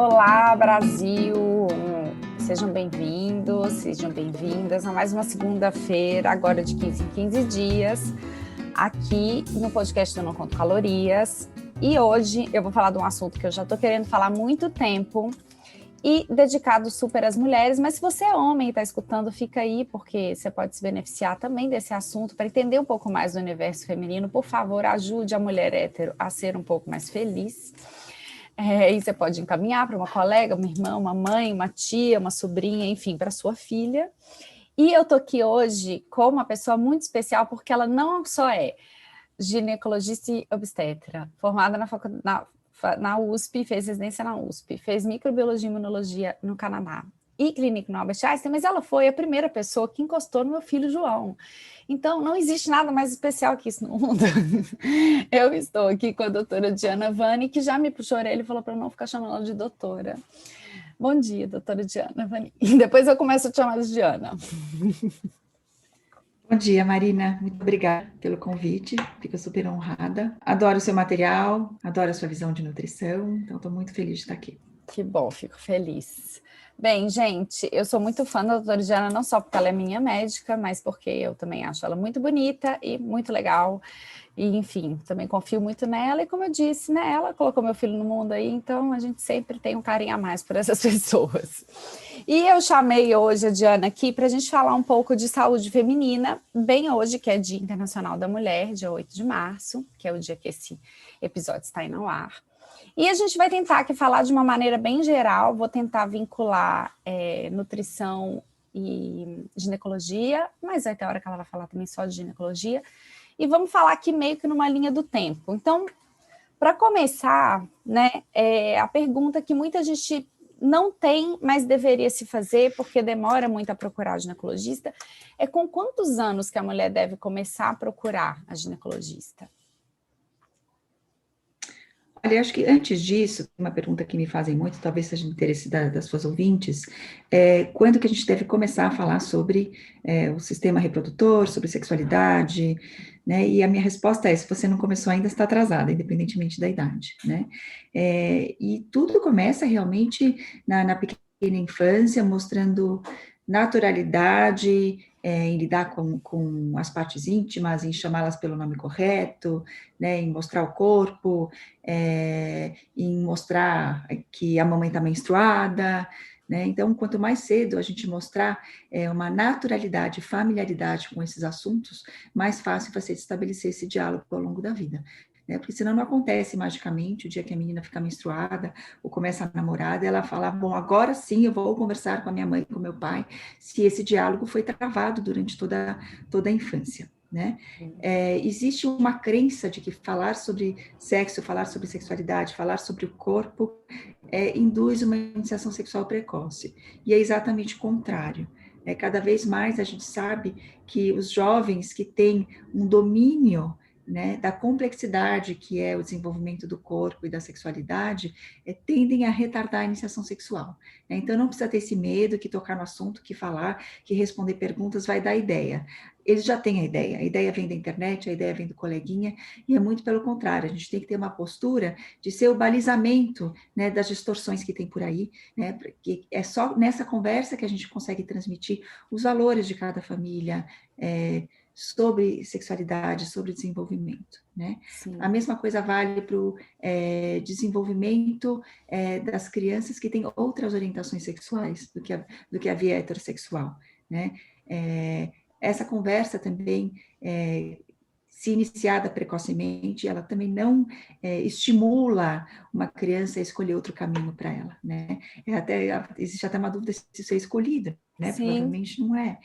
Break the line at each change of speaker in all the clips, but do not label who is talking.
Olá, Brasil! Sejam bem-vindos, sejam bem-vindas a mais uma segunda-feira, agora de 15 em 15 dias, aqui no podcast do Não Conto Calorias. E hoje eu vou falar de um assunto que eu já estou querendo falar há muito tempo e dedicado super às mulheres, mas se você é homem e está escutando, fica aí, porque você pode se beneficiar também desse assunto. Para entender um pouco mais do universo feminino, por favor, ajude a mulher hétero a ser um pouco mais feliz. E você pode encaminhar para uma colega, uma irmã, uma mãe, uma tia, uma sobrinha, enfim, para sua filha. E eu tô aqui hoje com uma pessoa muito especial, porque ela não só é ginecologista e obstetra, formada na USP, fez residência na USP, fez microbiologia e imunologia no Canadá e clínica no Albert Einstein, mas ela foi a primeira pessoa que encostou no meu filho João. Então, não existe nada mais especial que isso no mundo. Eu estou aqui com a doutora Diana Vani, que já me puxou a orelha e falou para eu não ficar chamando ela de doutora. Bom dia, doutora Diana Vani. Depois eu começo a te chamar de Diana.
Bom dia, Marina. Muito obrigada pelo convite. Fico super honrada. Adoro o seu material, adoro a sua visão de nutrição. Então, estou muito feliz de estar aqui.
Que bom, fico feliz. Bem, gente, eu sou muito fã da doutora Diana, não só porque ela é minha médica, mas porque eu também acho ela muito bonita e muito legal. E, enfim, também confio muito nela. E como eu disse, né, ela colocou meu filho no mundo aí, então a gente sempre tem um carinho a mais por essas pessoas. E eu chamei hoje a Diana aqui para a gente falar um pouco de saúde feminina, bem hoje, que é Dia Internacional da Mulher, dia 8 de março, que é o dia que esse episódio está indo ao ar. E a gente vai tentar aqui falar de uma maneira bem geral, vou tentar vincular nutrição e ginecologia, mas vai ter hora que ela vai falar também só de ginecologia, e vamos falar aqui meio que numa linha do tempo. Então, para começar, né, a pergunta que muita gente não tem, mas deveria se fazer, porque demora muito a procurar ginecologista, é com quantos anos que a mulher deve começar a procurar a ginecologista?
Olha, acho que antes disso, uma pergunta que me fazem muito, talvez seja de interesse das suas ouvintes, quando que a gente deve começar a falar sobre o sistema reprodutor, sobre sexualidade, né? E a minha resposta é, se você não começou ainda, está atrasada, independentemente da idade, né? E tudo começa realmente na pequena infância, mostrando naturalidade, em lidar com as partes íntimas, em chamá-las pelo nome correto, né, em mostrar o corpo, em mostrar que a mamãe está menstruada, né? Então, quanto mais cedo a gente mostrar uma naturalidade, familiaridade com esses assuntos, mais fácil vai ser de estabelecer esse diálogo ao longo da vida. Né? Porque senão não acontece magicamente o dia que a menina fica menstruada ou começa a namorar, ela fala, bom, agora sim eu vou conversar com a minha mãe, com o meu pai, se esse diálogo foi travado durante toda a infância. Né? Existe uma crença de que falar sobre sexo, falar sobre sexualidade, falar sobre o corpo induz uma iniciação sexual precoce, e é exatamente o contrário. Cada vez mais a gente sabe que os jovens que têm um domínio, né, da complexidade que é o desenvolvimento do corpo e da sexualidade, tendem a retardar a iniciação sexual. Então, não precisa ter esse medo que tocar no assunto, que falar, que responder perguntas vai dar ideia. Eles já têm a ideia vem da internet, a ideia vem do coleguinha, e é muito pelo contrário, a gente tem que ter uma postura de ser o balizamento, né, das distorções que tem por aí, né, porque é só nessa conversa que a gente consegue transmitir os valores de cada família, sobre sexualidade, sobre desenvolvimento, né? Sim. A mesma coisa vale para o desenvolvimento das crianças que têm outras orientações sexuais do que a via heterossexual, né? Essa conversa também, se iniciada precocemente, ela também não estimula uma criança a escolher outro caminho para ela, né? Existe até uma dúvida se isso é escolhido, né? Sim. Provavelmente não é.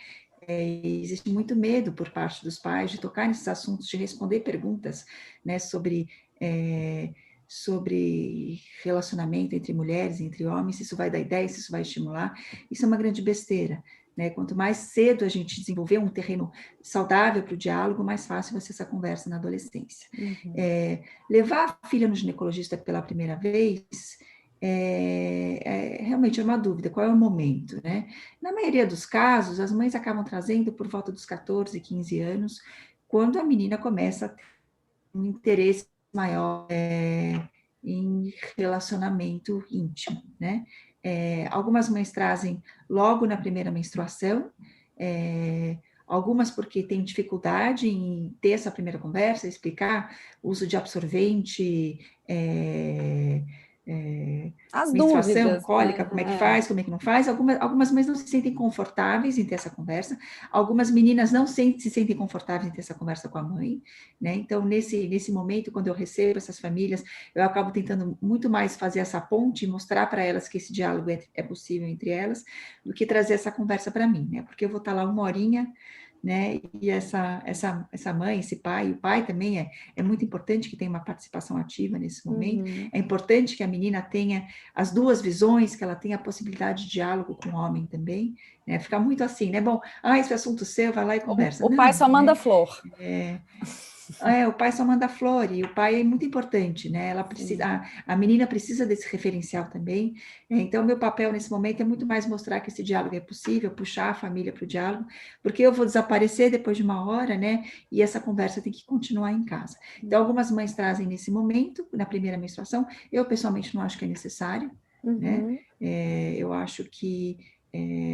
Existe muito medo por parte dos pais de tocar nesses assuntos, de responder perguntas, né, sobre relacionamento entre mulheres, entre homens, se isso vai dar ideia, se isso vai estimular. Isso é uma grande besteira. Né? Quanto mais cedo a gente desenvolver um terreno saudável para o diálogo, mais fácil vai ser essa conversa na adolescência. Uhum. Levar a filha no ginecologista pela primeira vez realmente é uma dúvida, qual é o momento, né? Na maioria dos casos, as mães acabam trazendo por volta dos 14, 15 anos, quando a menina começa a ter um interesse maior em relacionamento íntimo, né? Algumas mães trazem logo na primeira menstruação, algumas porque têm dificuldade em ter essa primeira conversa, explicar o uso de absorvente,
As
menstruação,
dúvidas,
cólica, como é que faz, como é que não faz. Algumas mães não se sentem confortáveis em ter essa conversa, algumas meninas não se sentem confortáveis em ter essa conversa com a mãe, né? Então, nesse momento, quando eu recebo essas famílias, eu acabo tentando muito mais fazer essa ponte e mostrar para elas que esse diálogo é possível entre elas, do que trazer essa conversa para mim, né? Porque eu vou estar lá uma horinha, né? E essa mãe, esse pai, o pai também é muito importante que tenha uma participação ativa nesse momento. É importante que a menina tenha as duas visões, que ela tenha a possibilidade de diálogo com o homem também, né? Fica muito assim, né? Bom, esse é assunto seu, vai lá e conversa.
O pai
Não,
só manda
né?
flor.
O pai só manda flor, e o pai é muito importante, né? Ela precisa, a menina precisa desse referencial também. Então, meu papel nesse momento é muito mais mostrar que esse diálogo é possível, puxar a família para o diálogo, porque eu vou desaparecer depois de uma hora, né? E essa conversa tem que continuar em casa. Então, algumas mães trazem nesse momento, na primeira menstruação, eu pessoalmente não acho que é necessário, né? Eu acho que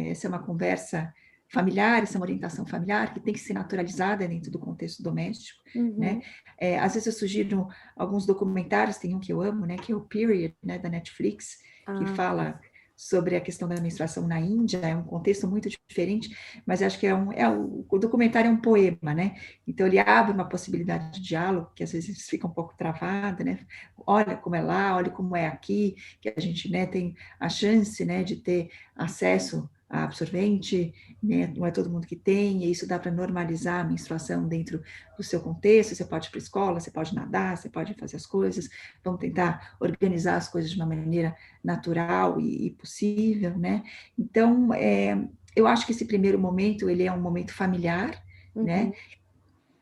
essa é uma conversa familiar, essa é uma orientação familiar que tem que ser naturalizada dentro do contexto doméstico, né? Às vezes eu sugiro alguns documentários, tem um que eu amo, né, que é o Period, né, da Netflix, que fala sobre a questão da menstruação na Índia, é um contexto muito diferente, mas acho que o documentário é um poema, né? Então ele abre uma possibilidade de diálogo, que às vezes fica um pouco travada, né? Olha como é lá, olha como é aqui, que a gente, né, tem a chance, né, de ter acesso a absorvente, né? Não é todo mundo que tem, e isso dá para normalizar a menstruação dentro do seu contexto. Você pode ir para a escola, você pode nadar, você pode fazer as coisas, vamos tentar organizar as coisas de uma maneira natural e possível, né? Então, eu acho que esse primeiro momento, ele é um momento familiar, né?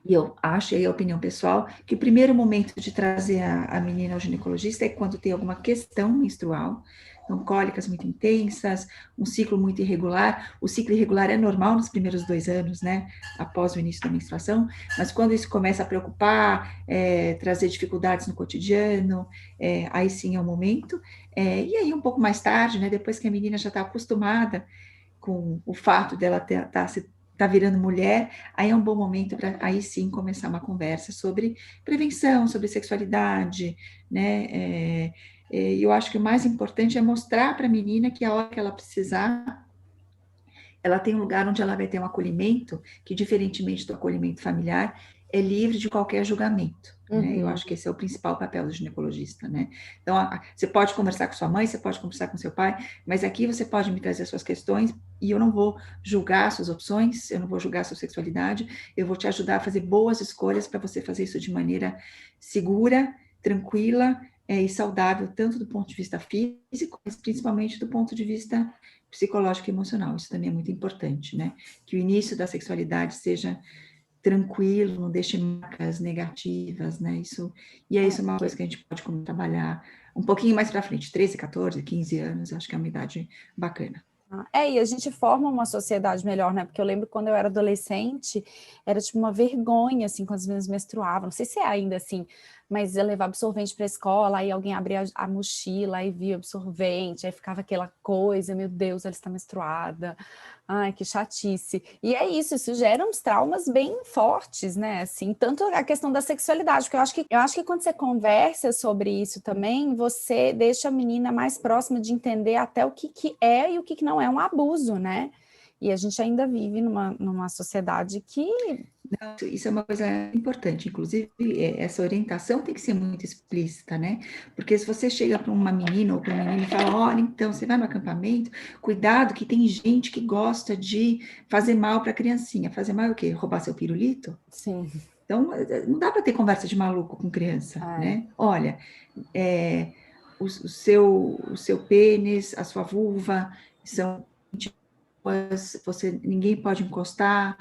E eu acho, aí a opinião pessoal, que o primeiro momento de trazer a menina ao ginecologista é quando tem alguma questão menstrual, então cólicas muito intensas, um ciclo muito irregular. O ciclo irregular é normal nos primeiros 2 anos, né, após o início da menstruação, mas quando isso começa a preocupar, trazer dificuldades no cotidiano, aí sim é o momento. E aí um pouco mais tarde, né, depois que a menina já está acostumada com o fato dela tá virando mulher, aí é um bom momento para aí sim começar uma conversa sobre prevenção, sobre sexualidade, né? Eu acho que o mais importante é mostrar para a menina que a hora que ela precisar, ela tem um lugar onde ela vai ter um acolhimento que, diferentemente do acolhimento familiar, é livre de qualquer julgamento. Né? Eu acho que esse é o principal papel do ginecologista, né? Então, você pode conversar com sua mãe, você pode conversar com seu pai, mas aqui você pode me trazer suas questões e eu não vou julgar suas opções, eu não vou julgar sua sexualidade, eu vou te ajudar a fazer boas escolhas para você fazer isso de maneira segura, tranquila e saudável, tanto do ponto de vista físico, mas principalmente do ponto de vista psicológico e emocional. Isso também é muito importante, né? Que o início da sexualidade seja tranquilo, não deixe marcas negativas, né? Isso é uma coisa que a gente pode trabalhar um pouquinho mais para frente, 13, 14, 15 anos, acho que é uma idade bacana.
E a gente forma uma sociedade melhor, né? Porque eu lembro quando eu era adolescente, era tipo uma vergonha, assim, quando as meninas menstruavam. Não sei se é ainda assim, mas eu levava absorvente para a escola, aí alguém abria a mochila e via absorvente, aí ficava aquela coisa, meu Deus, ela está menstruada. Ai, que chatice. E é isso gera uns traumas bem fortes, né? Assim, tanto a questão da sexualidade, porque eu acho que quando você conversa sobre isso também, você deixa a menina mais próxima de entender até o que é e o que não é um abuso, né? E a gente ainda vive numa sociedade que...
Não, isso é uma coisa importante, inclusive essa orientação tem que ser muito explícita, né? Porque se você chega para uma menina ou para um menino e fala, olha, então, você vai no acampamento, cuidado que tem gente que gosta de fazer mal para a criancinha. Fazer mal é o quê? Roubar seu pirulito?
Sim.
Então, não dá para ter conversa de maluco com criança, né? Olha, o seu pênis, a sua vulva são ninguém pode encostar,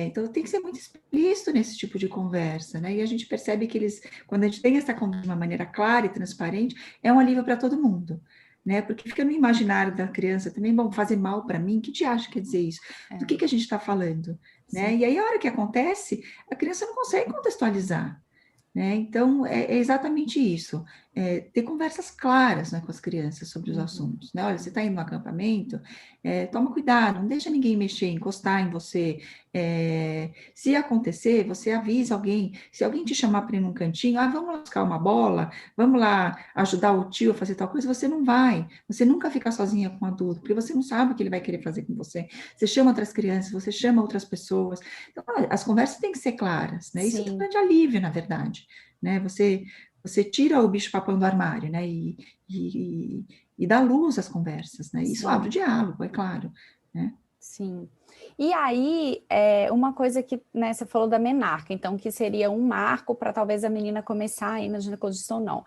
então tem que ser muito explícito nesse tipo de conversa, né? E a gente percebe que quando a gente tem essa conversa de uma maneira clara e transparente, é um alívio para todo mundo, né? Porque fica no imaginário da criança também, bom, fazer mal para mim, que diacho quer dizer isso? Do que a gente está falando, né? E aí a hora que acontece, a criança não consegue contextualizar. né? Então, é exatamente isso. Ter conversas claras, né, com as crianças sobre os assuntos, né? Olha, você está indo no acampamento, toma cuidado, não deixa ninguém mexer, encostar em você. Se acontecer, você avisa alguém. Se alguém te chamar para ir num cantinho, vamos lá buscar uma bola, vamos lá ajudar o tio a fazer tal coisa, você não vai. Você nunca fica sozinha com um adulto, porque você não sabe o que ele vai querer fazer com você. Você chama outras crianças, você chama outras pessoas. Então, as conversas têm que ser claras, né? Isso é um
Sim,
grande alívio, na verdade, né? Você tira o bicho-papão do armário, né? E dá luz às conversas, né? Isso abre o
sim,
diálogo, é claro, né?
sim. E aí, uma coisa que, né, você falou da menarca, então, que seria um marco para talvez a menina começar a ir na ginecologia ou não.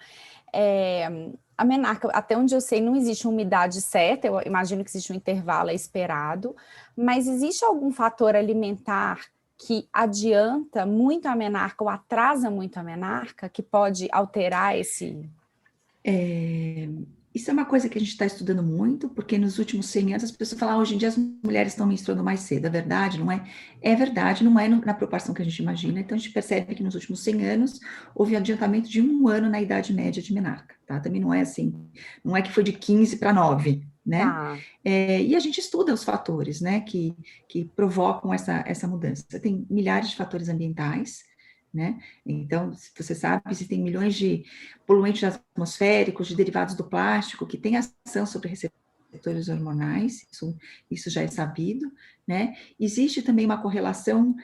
A menarca, até onde eu sei, não existe uma idade certa, eu imagino que existe um intervalo esperado, mas existe algum fator alimentar que adianta muito a menarca ou atrasa muito a menarca, que pode alterar esse...
É, Isso é uma coisa que a gente está estudando muito, porque nos últimos 100 anos as pessoas falam, hoje em dia as mulheres estão menstruando mais cedo, é verdade, não é? É verdade, não é na proporção que a gente imagina, então a gente percebe que nos últimos 100 anos houve adiantamento de 1 ano na idade média de menarca, tá? Também não é assim, não é que foi de 15 para 9, né?
Tá,
E a gente estuda os fatores, né, que provocam essa mudança. Tem milhares de fatores ambientais, né? Então, você sabe, existem milhões de poluentes atmosféricos, de derivados do plástico, que têm ação sobre receptores hormonais, isso já é sabido, né? Existe também uma correlação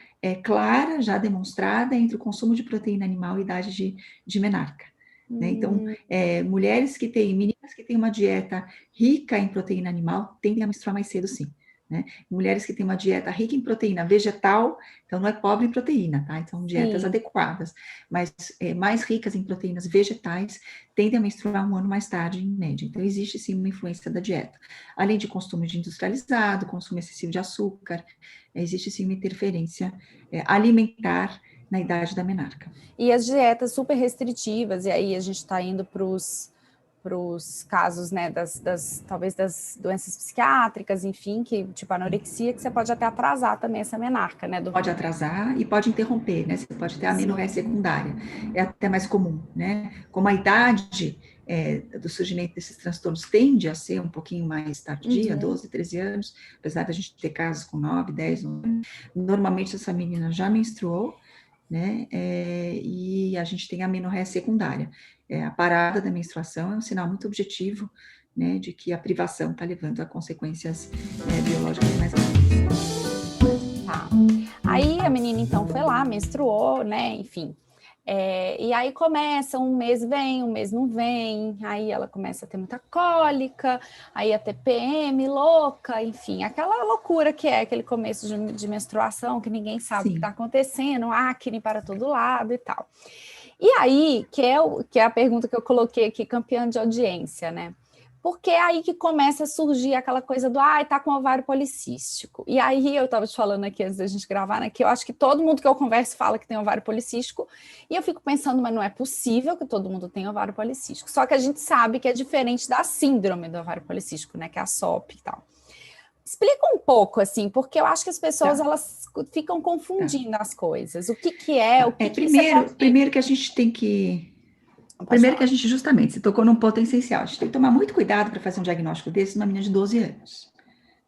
clara, já demonstrada, entre o consumo de proteína animal e idade de menarca. Né? Então, meninas que têm uma dieta rica em proteína animal, tendem a menstruar mais cedo, sim. Né? Mulheres que têm uma dieta rica em proteína vegetal, então não é pobre em proteína, tá? Então, dietas
sim.
adequadas, mas mais ricas em proteínas vegetais, tendem a menstruar 1 ano mais tarde, em média. Então, existe sim uma influência da dieta. Além de consumo de industrializado, consumo excessivo de açúcar, existe sim uma interferência alimentar na idade da menarca.
E as dietas super restritivas, e aí a gente está indo para os casos, né, talvez das doenças psiquiátricas, enfim, que tipo anorexia, que você pode até atrasar também essa menarca, né?
Pode atrasar e pode interromper, né? Você pode ter amenorreia
Sim.
secundária. É até mais comum, né? Como a idade do surgimento desses transtornos tende a ser um pouquinho mais tardia,
Uhum.
12, 13 anos, apesar da gente ter casos com 9, 10, 11, normalmente essa menina já menstruou, né? E a gente tem a amenorreia secundária. A parada da menstruação é um sinal muito objetivo, né, de que a privação está levando a consequências biológicas mais graves.
Tá. Aí a menina então foi lá, menstruou, né? Enfim. E aí começa, um mês vem, um mês não vem, aí ela começa a ter muita cólica, aí a TPM louca, enfim, aquela loucura que é aquele começo de menstruação, que ninguém sabe o que está
Sim.
acontecendo, acne para todo lado e tal. E aí, que é a pergunta que eu coloquei aqui, campeã de audiência, né? Porque é aí que começa a surgir aquela coisa do, tá com ovário policístico. E aí eu estava te falando aqui antes da gente gravar, né, que eu acho que todo mundo que eu converso fala que tem ovário policístico, e eu fico pensando, mas não é possível que todo mundo tenha ovário policístico. Só que a gente sabe que é diferente da síndrome do ovário policístico, né, que é a SOP e tal. Explica um pouco, assim, porque eu acho que as pessoas,
Tá,
elas ficam
tá,
confundindo as coisas. O que que é, o
tá.
que que você
Primeiro,
pode...
primeiro que a gente tem que.
Pode
Primeiro que a
falar.
gente, justamente, se tocou num ponto essencial. A gente tem que tomar muito cuidado para fazer um diagnóstico desse numa menina de 12 anos,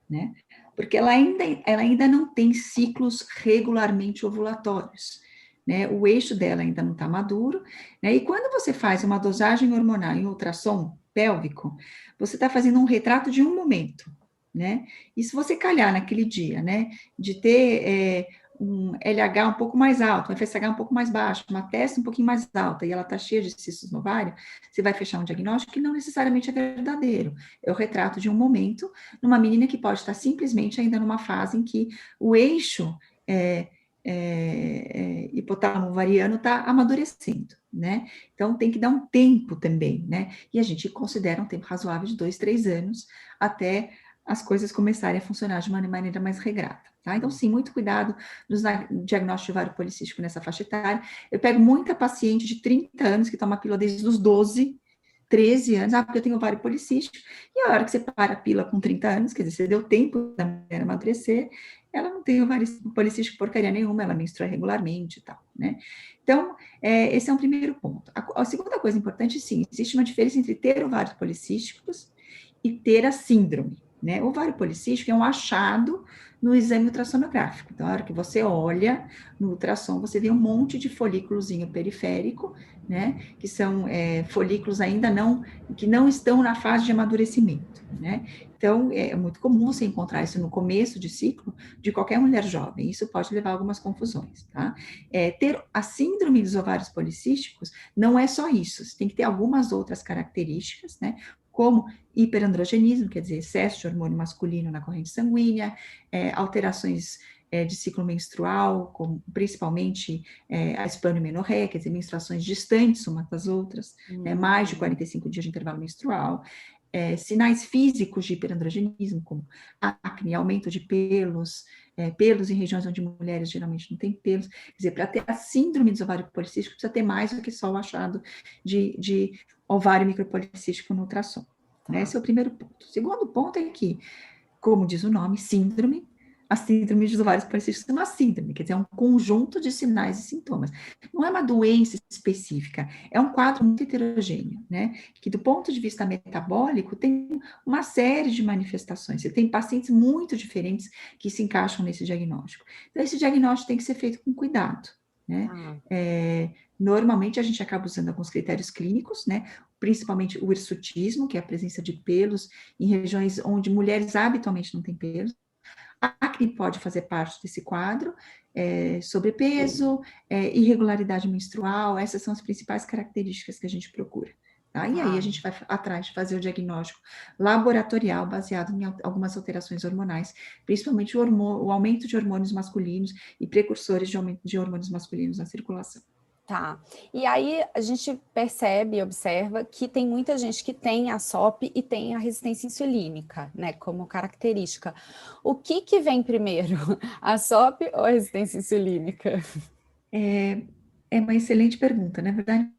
né? Porque ela ainda não tem ciclos regularmente ovulatórios, né? O eixo dela ainda não está maduro, né? E quando você faz uma dosagem hormonal em ultrassom pélvico, você está fazendo um retrato de um momento, né? E se você calhar naquele dia, né, de ter um LH um pouco mais alto, um FSH um pouco mais baixo, uma testa um pouquinho mais alta, e ela está cheia de cistos no ovário, você vai fechar um diagnóstico que não necessariamente é verdadeiro. É o retrato de um momento numa menina que pode estar simplesmente ainda numa fase em que o eixo hipotálamo ovariano está amadurecendo, né? Então tem que dar um tempo também, né? E a gente considera um tempo razoável de 2, 3 anos até as coisas começarem a funcionar de uma maneira mais regrada, tá? Então, sim, muito cuidado no diagnóstico de ovário policístico nessa faixa etária. Eu pego muita paciente de 30 anos que toma pílula desde os 12, 13 anos, porque eu tenho ovário policístico, e a hora que você para a pílula com 30 anos, quer dizer, você deu tempo da mulher amadurecer, ela não tem ovário policístico porcaria nenhuma, ela menstrua regularmente e tal, né? Então, esse é um primeiro ponto. A segunda coisa importante, sim, existe uma diferença entre ter ovários policísticos e ter a síndrome, né? O ovário policístico é um achado no exame ultrassonográfico. Então, a hora que você olha no ultrassom, você vê um monte de folículozinho periférico, né? Que são folículos que não estão na fase de amadurecimento, né? Então, é muito comum você encontrar isso no começo de ciclo de qualquer mulher jovem. Isso pode levar a algumas confusões, tá? Ter a síndrome dos ovários policísticos não é só isso. Você tem que ter algumas outras características, né? Como hiperandrogenismo, quer dizer, excesso de hormônio masculino na corrente sanguínea, alterações de ciclo menstrual, como principalmente a esplenomenorreia, quer dizer, menstruações distantes umas das outras, né, mais de 45 dias de intervalo menstrual, sinais físicos de hiperandrogenismo, como acne, aumento de pelos, pelos em regiões onde mulheres geralmente não têm pelos. Quer dizer, para ter a síndrome do ovário policístico, precisa ter mais do que só o achado de ovário micropolicístico no ultrassom. Né? Esse é o primeiro ponto. O segundo ponto é que, como diz o nome, síndrome, a síndrome dos ovários policísticos é uma síndrome, quer dizer, é um conjunto de sinais e sintomas. Não é uma doença específica, é um quadro muito heterogêneo, né? Que do ponto de vista metabólico tem uma série de manifestações. Você tem pacientes muito diferentes que se encaixam nesse diagnóstico. Então, esse diagnóstico tem que ser feito com cuidado, né? Normalmente a gente acaba usando alguns critérios clínicos, né? Principalmente o hirsutismo, que é a presença de pelos em regiões onde mulheres habitualmente não têm pelos. A acne pode fazer parte desse quadro, sobrepeso, irregularidade menstrual, essas são as principais características que a gente procura. Tá? E aí a gente vai atrás de fazer o diagnóstico laboratorial baseado em algumas alterações hormonais, principalmente o aumento de hormônios masculinos e precursores de aumento de hormônios masculinos na circulação.
Tá. E aí a gente percebe e observa que tem muita gente que tem a SOP e tem a resistência insulínica, né, como característica. O que vem primeiro, a SOP ou a resistência insulínica?
É uma excelente pergunta, na verdade.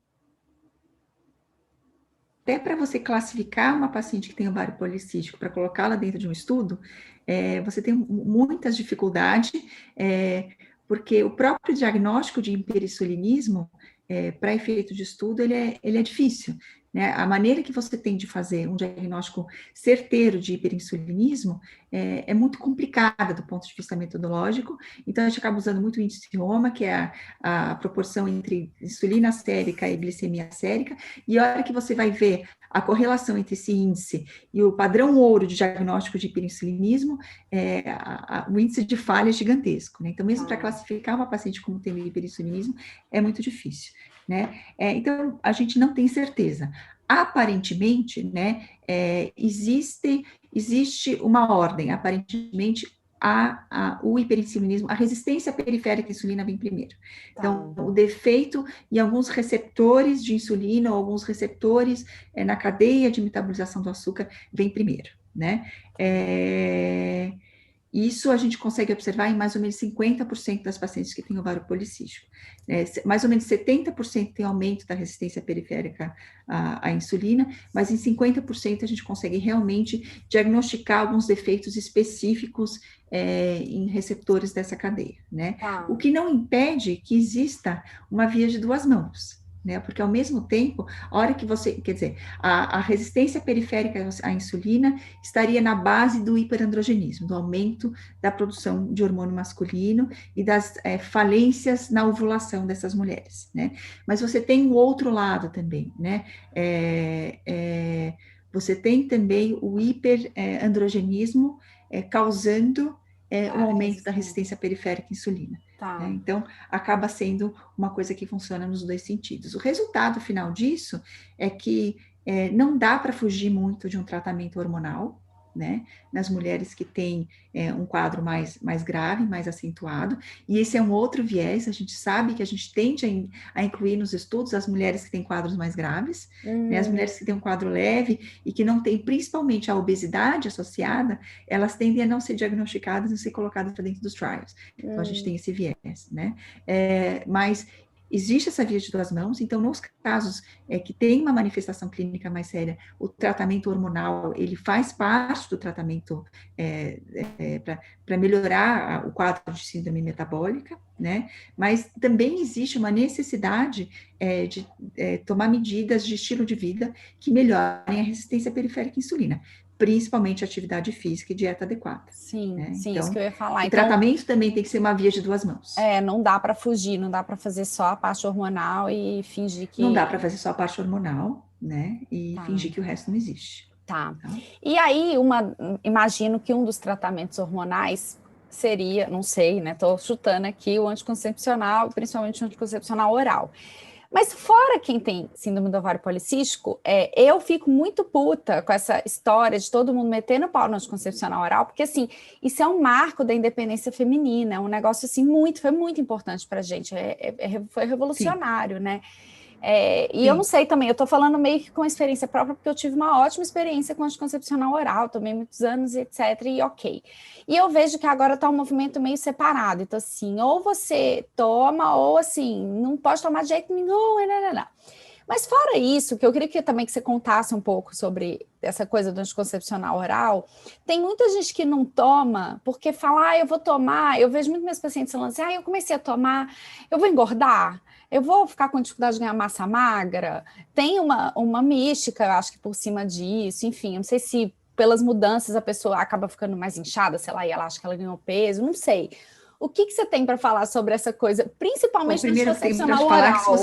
Até para você classificar uma paciente que tem ovário policístico, para colocá-la dentro de um estudo, você tem muitas dificuldades, porque o próprio diagnóstico de hiperinsulinismo, para efeito de estudo, ele é difícil, né? A maneira que você tem de fazer um diagnóstico certeiro de hiperinsulinismo é muito complicada do ponto de vista metodológico, então a gente acaba usando muito o índice de Roma, que é a proporção entre insulina sérica e glicemia sérica, e a hora que você vai ver a correlação entre esse índice e o padrão ouro de diagnóstico de hiperinsulinismo, o índice de falha é gigantesco, né? Então, mesmo para classificar uma paciente como tendo hiperinsulinismo, é muito difícil, né? Então, a gente não tem certeza. Aparentemente, né, existe uma ordem, aparentemente, o hiperinsulinismo, a resistência periférica à insulina vem primeiro. Então, o defeito em alguns receptores de insulina ou alguns receptores na cadeia de metabolização do açúcar vem primeiro, né? Isso a gente consegue observar em mais ou menos 50% das pacientes que têm ovário policístico. Mais ou menos 70% tem aumento da resistência periférica à insulina, mas em 50% a gente consegue realmente diagnosticar alguns defeitos específicos em receptores dessa cadeia, né? O que não impede que exista uma via de duas mãos, né? Porque ao mesmo tempo, a hora que você, quer dizer, a resistência periférica à insulina estaria na base do hiperandrogenismo, do aumento da produção de hormônio masculino e das falências na ovulação dessas mulheres, né? Mas você tem o outro lado também, né? Você tem também o hiperandrogenismo causando o aumento da resistência periférica à insulina. Né? Então, acaba sendo uma coisa que funciona nos dois sentidos. O resultado final disso é que não dá para fugir muito de um tratamento hormonal, né? Nas mulheres que têm um quadro mais grave, mais acentuado, e esse é um outro viés, a gente sabe que a gente tende a incluir nos estudos as mulheres que têm quadros mais graves, né? As mulheres que têm um quadro leve e que não têm principalmente a obesidade associada, elas tendem a não ser diagnosticadas e ser colocadas para dentro dos trials. Então, a gente tem esse viés, né? Mas existe essa via de duas mãos, então, nos casos que tem uma manifestação clínica mais séria, o tratamento hormonal, ele faz parte do tratamento para melhorar o quadro de síndrome metabólica, né? Mas também existe uma necessidade de tomar medidas de estilo de vida que melhorem a resistência periférica à insulina, principalmente atividade física e dieta adequada.
Sim,
Né?
sim,
Então,
isso que eu ia falar.
o
Então,
tratamento também tem que ser uma via de duas mãos.
não dá para fugir, não dá para fazer só a parte hormonal e fingir
Não dá
que...
para fazer só a parte hormonal, né? E
Tá,
fingir que o resto não existe.
tá.
Tá?
E aí, imagino que um dos tratamentos hormonais seria, não sei, né? Tô chutando aqui o anticoncepcional, principalmente o anticoncepcional oral. Mas fora quem tem síndrome do ovário policístico, eu fico muito puta com essa história de todo mundo metendo pau no anticoncepcional oral, porque assim, isso é um marco da independência feminina, é um negócio assim foi muito importante pra gente, foi
Sim,
revolucionário, né? E eu não
sim.
sei também, eu tô falando meio que com experiência própria, porque eu tive uma ótima experiência com anticoncepcional oral, tomei muitos anos e etc, e ok. E eu vejo que agora tá um movimento meio separado, então assim, ou você toma, ou assim, não pode tomar de jeito nenhum, não. Mas fora isso, que eu queria também que você contasse um pouco sobre essa coisa do anticoncepcional oral, tem muita gente que não toma, porque fala, eu vou tomar, eu vejo muito meus pacientes falando assim, eu comecei a tomar, eu vou engordar, eu vou ficar com dificuldade de ganhar massa magra, tem uma mística, eu acho que por cima disso, enfim, eu não sei se pelas mudanças a pessoa acaba ficando mais inchada, sei lá, e ela acha que ela ganhou peso, não sei. O que você tem para falar sobre essa coisa,
Bom,
principalmente no
primeiro eu tenho para te
anticoncepcional
falar que
oral?
se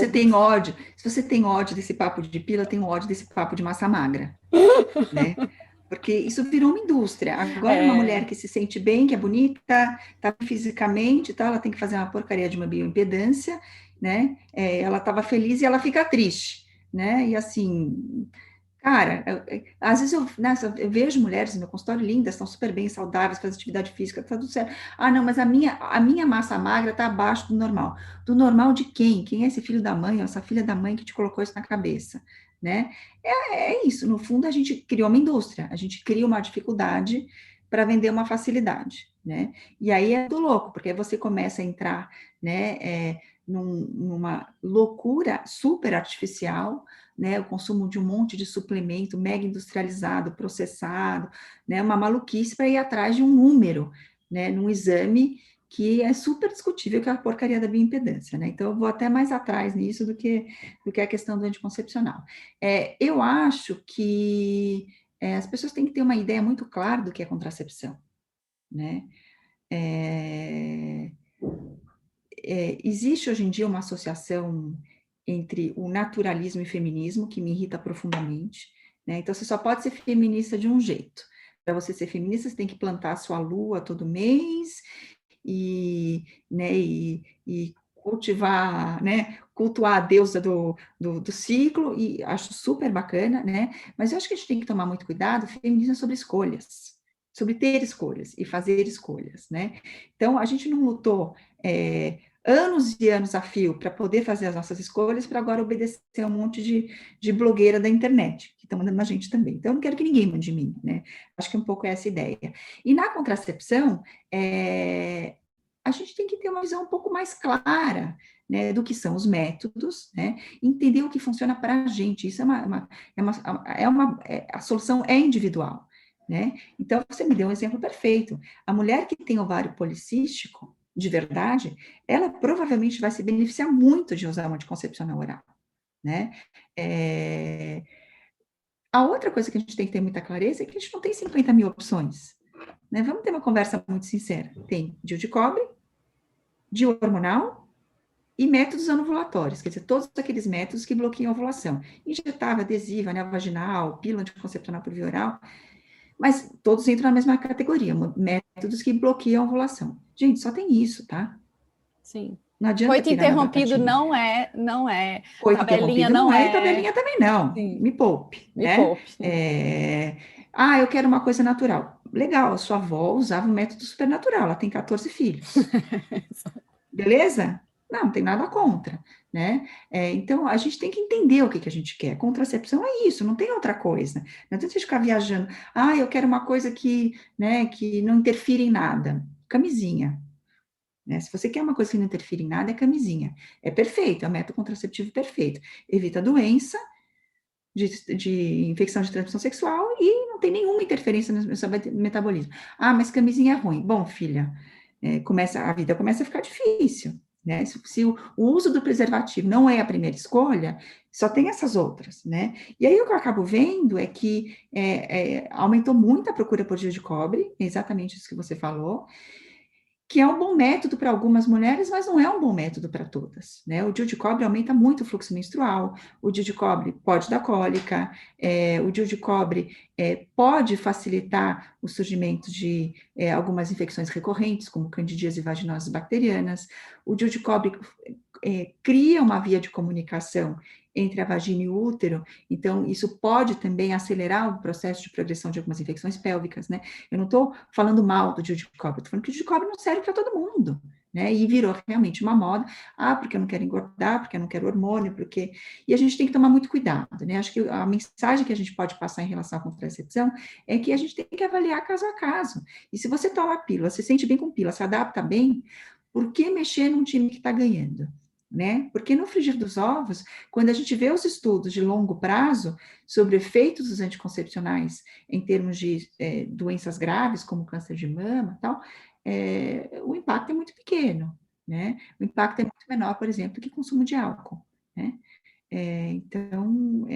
você tem ódio desse papo de pílula, tem ódio desse papo de massa magra, né? Porque isso virou uma indústria. Agora, uma
É,
mulher que se sente bem, que é bonita, tá fisicamente, tá, ela tem que fazer uma porcaria de uma bioimpedância, né? Ela estava feliz e ela fica triste, né? E assim, cara, às vezes eu vejo mulheres no meu consultório lindas, estão super bem, saudáveis, fazem atividade física, tá tudo certo. Ah, não, mas a minha massa magra está abaixo do normal. Do normal de quem? Quem é esse filho da mãe ou essa filha da mãe que te colocou isso na cabeça, né? É isso, no fundo a gente criou uma indústria, a gente cria uma dificuldade para vender uma facilidade, né? E aí é do louco, porque você começa a entrar, né, numa loucura super artificial, né, o consumo de um monte de suplemento mega industrializado, processado, né, uma maluquice para ir atrás de um número, né, num exame que é super discutível, que é a porcaria da bioimpedância, né, então eu vou até mais atrás nisso do que a questão do anticoncepcional. Eu acho que as pessoas têm que ter uma ideia muito clara do que é contracepção, né, é, existe hoje em dia uma associação entre o naturalismo e feminismo que me irrita profundamente, né? Então, você só pode ser feminista de um jeito. Para você ser feminista, você tem que plantar a sua lua todo mês né, e cultivar, né, cultuar a deusa do ciclo, e acho super bacana, né? Mas eu acho que a gente tem que tomar muito cuidado, feminismo é sobre escolhas, sobre ter escolhas e fazer escolhas, né? Então, a gente não lutou anos e anos a fio para poder fazer as nossas escolhas, para agora obedecer a um monte de blogueira da internet, que estão mandando na gente também. Então, eu não quero que ninguém mande em mim, né? Acho que é um pouco essa ideia. E na contracepção, a gente tem que ter uma visão um pouco mais clara, né, do que são os métodos, né, entender o que funciona para a gente. Isso a solução é individual, né? Então, você me deu um exemplo perfeito. A mulher que tem ovário policístico, de verdade, ela provavelmente vai se beneficiar muito de usar um anticoncepcional oral, né? A outra coisa que a gente tem que ter muita clareza é que a gente não tem 50 mil opções, né? Vamos ter uma conversa muito sincera. Tem DIU de cobre, DIU hormonal e métodos anovulatórios, quer dizer, todos aqueles métodos que bloqueiam a ovulação. Injetável, adesiva, vaginal, pílula anticoncepcional por via oral, mas todos entram na mesma categoria, métodos que bloqueiam a ovulação. Gente, só tem isso, tá?
sim.
Não adianta
Coito
pirar na
interrompido
batatinha.
não é.
Coito
Tabelinha
interrompido
não
não é, e
é.
tabelinha também não.
Sim,
Me poupe,
me
né?
poupe. Sim.
Eu quero uma coisa natural. Legal, a sua avó usava o método supernatural, ela tem 14 filhos. Beleza? Não tem nada contra, né? Então, a gente tem que entender o que a gente quer. Contracepção é isso, não tem outra coisa. Não adianta você ficar viajando. Eu quero uma coisa que, né, que não interfira em nada. Camisinha. né? Se você quer uma coisa que não interfere em nada, é camisinha. É perfeito, é o método contraceptivo perfeito. Evita doença, de infecção de transmissão sexual e não tem nenhuma interferência no seu metabolismo. Ah, mas camisinha é ruim. Bom, filha, a vida começa a ficar difícil, né? Se o uso do preservativo não é a primeira escolha, só tem essas outras, né? E aí o que eu acabo vendo é que aumentou muito a procura por DIU de cobre, exatamente isso que você falou, que é um bom método para algumas mulheres, mas não é um bom método para todas, né? O DIU de cobre aumenta muito o fluxo menstrual, o DIU de cobre pode dar cólica, o DIU de cobre pode facilitar o surgimento de algumas infecções recorrentes, como candidíase e vaginoses bacterianas. O DIU de cobre cria uma via de comunicação entre a vagina e o útero, então isso pode também acelerar o processo de progressão de algumas infecções pélvicas, né? Eu não estou falando mal do DIU de cobre, estou falando que o DIU de cobre não serve para todo mundo, né? E virou realmente uma moda, porque eu não quero engordar, porque eu não quero hormônio, porque... E a gente tem que tomar muito cuidado, né? Acho que a mensagem que a gente pode passar em relação à contracepção é que a gente tem que avaliar caso a caso. E se você toma a pílula, se sente bem com pílula, se adapta bem, por que mexer num time que está ganhando? Né? Porque no frigir dos ovos, quando a gente vê os estudos de longo prazo sobre efeitos dos anticoncepcionais em termos de doenças graves, como câncer de mama e tal, o impacto é muito pequeno, né? O impacto é muito menor, por exemplo, que o consumo de álcool, né? Então,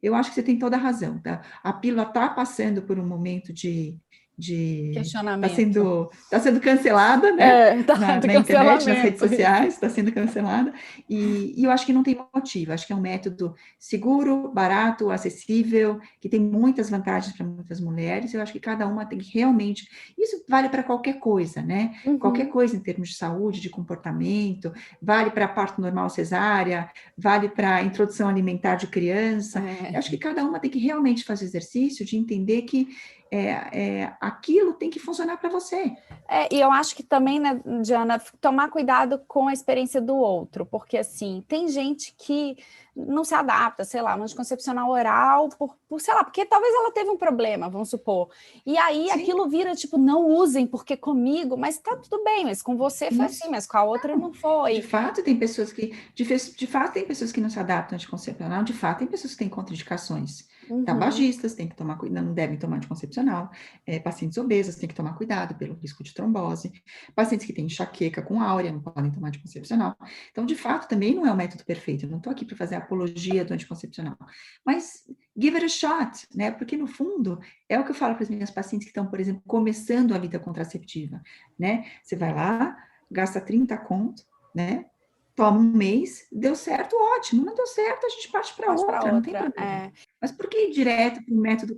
eu acho que você tem toda a razão, tá? A pílula está passando por um momento de
Questionamento.
tá sendo cancelada, né?
Do
Na internet, nas redes
cancelamento.
sociais, está sendo cancelada, e eu acho que não tem motivo, acho que é um método seguro, barato, acessível, que tem muitas vantagens para muitas mulheres, eu acho que cada uma tem que realmente, isso vale para qualquer coisa, né? Qualquer coisa em termos de saúde, de comportamento, vale para parto normal cesárea, vale para introdução alimentar de criança, eu acho que cada uma tem que realmente fazer exercício de entender que aquilo tem que funcionar para você.
E eu acho que também, né, Diana, tomar cuidado com a experiência do outro, porque, assim, tem gente que não se adapta, sei lá, um anticoncepcional oral, sei lá, porque talvez ela teve um problema, vamos supor, e aí
Sim.
Aquilo vira, tipo, não usem, porque comigo, mas tá tudo bem, mas com você foi assim, mas com a outra não foi.
De fato, tem pessoas que, de fato, tem pessoas que não se adaptam ao anticoncepcional, de fato, tem pessoas que têm contraindicações. Tabagistas têm que tomar cuidado, não devem tomar anticoncepcional. Pacientes obesas têm que tomar cuidado pelo risco de trombose. Pacientes que têm enxaqueca com áurea não podem tomar anticoncepcional. Então, de fato, também não é o método perfeito. Eu não estou aqui para fazer a apologia do anticoncepcional. Mas give it a shot, né? Porque, no fundo, é o que eu falo para as minhas pacientes que estão, por exemplo, começando a vida contraceptiva, né? Você vai lá, gasta 30 conto, né? Toma um mês, deu certo, ótimo. Não deu certo, a gente parte para outra, não tem problema. Mas por que ir direto para um método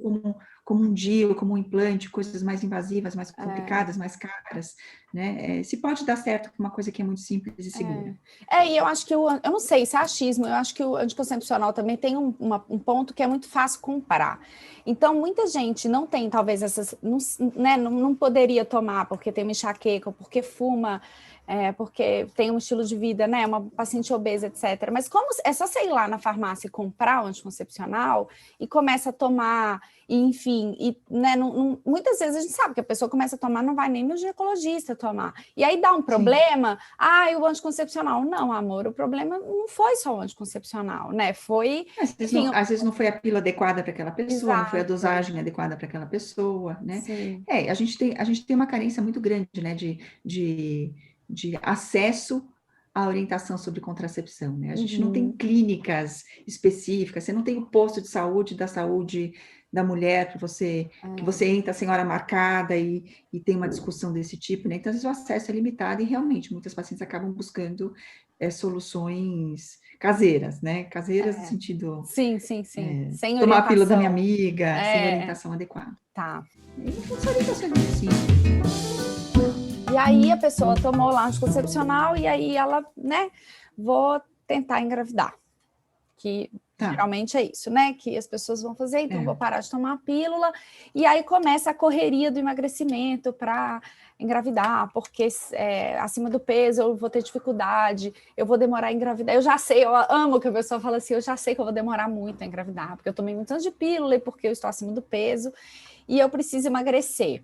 como um DIU, como um implante, coisas mais invasivas, mais complicadas, mais caras, né? Se pode dar certo com uma coisa que é muito simples e segura.
E eu acho que eu não sei se é achismo, eu acho que o anticoncepcional também tem um ponto que é muito fácil comparar. Então, muita gente não tem, talvez, essas, não poderia tomar porque tem uma enxaqueca, ou porque fuma, porque tem um estilo de vida, né? Uma paciente obesa, etc. Mas como é só você ir lá na farmácia e comprar o anticoncepcional e começa a tomar, e, enfim, né, muitas vezes a gente sabe que a pessoa começa a tomar, não vai nem no ginecologista tomar. E aí dá um problema, o anticoncepcional. Não, amor, o problema não foi só o anticoncepcional, né? Foi.
Às vezes não foi a pílula adequada para aquela pessoa,
Exato.
Não foi a dosagem adequada para aquela pessoa, né?
Sim.
A gente tem uma carência muito grande, né, de acesso à orientação sobre contracepção, né? A gente não tem clínicas específicas, você não tem o posto de saúde da saúde da mulher que você entra sem hora marcada e tem uma discussão desse tipo, né? Então, às vezes o acesso é limitado e realmente muitas pacientes acabam buscando soluções caseiras, né? Caseiras no sentido...
Sim. Sem
tomar a pílula da minha
orientação.
amiga, sem orientação adequada.
Tá.
E funciona assim.
E aí a pessoa tomou lá anticoncepcional e aí ela, né, vou tentar engravidar. Que geralmente é isso, né? Que as pessoas vão fazer, então vou parar de tomar a pílula. E aí começa a correria do emagrecimento para engravidar, porque acima do peso eu vou ter dificuldade, eu vou demorar a engravidar. Eu já sei, eu amo que a pessoa fala assim, eu já sei que eu vou demorar muito a engravidar, porque eu tomei muitos anos de pílula e porque eu estou acima do peso e eu preciso emagrecer.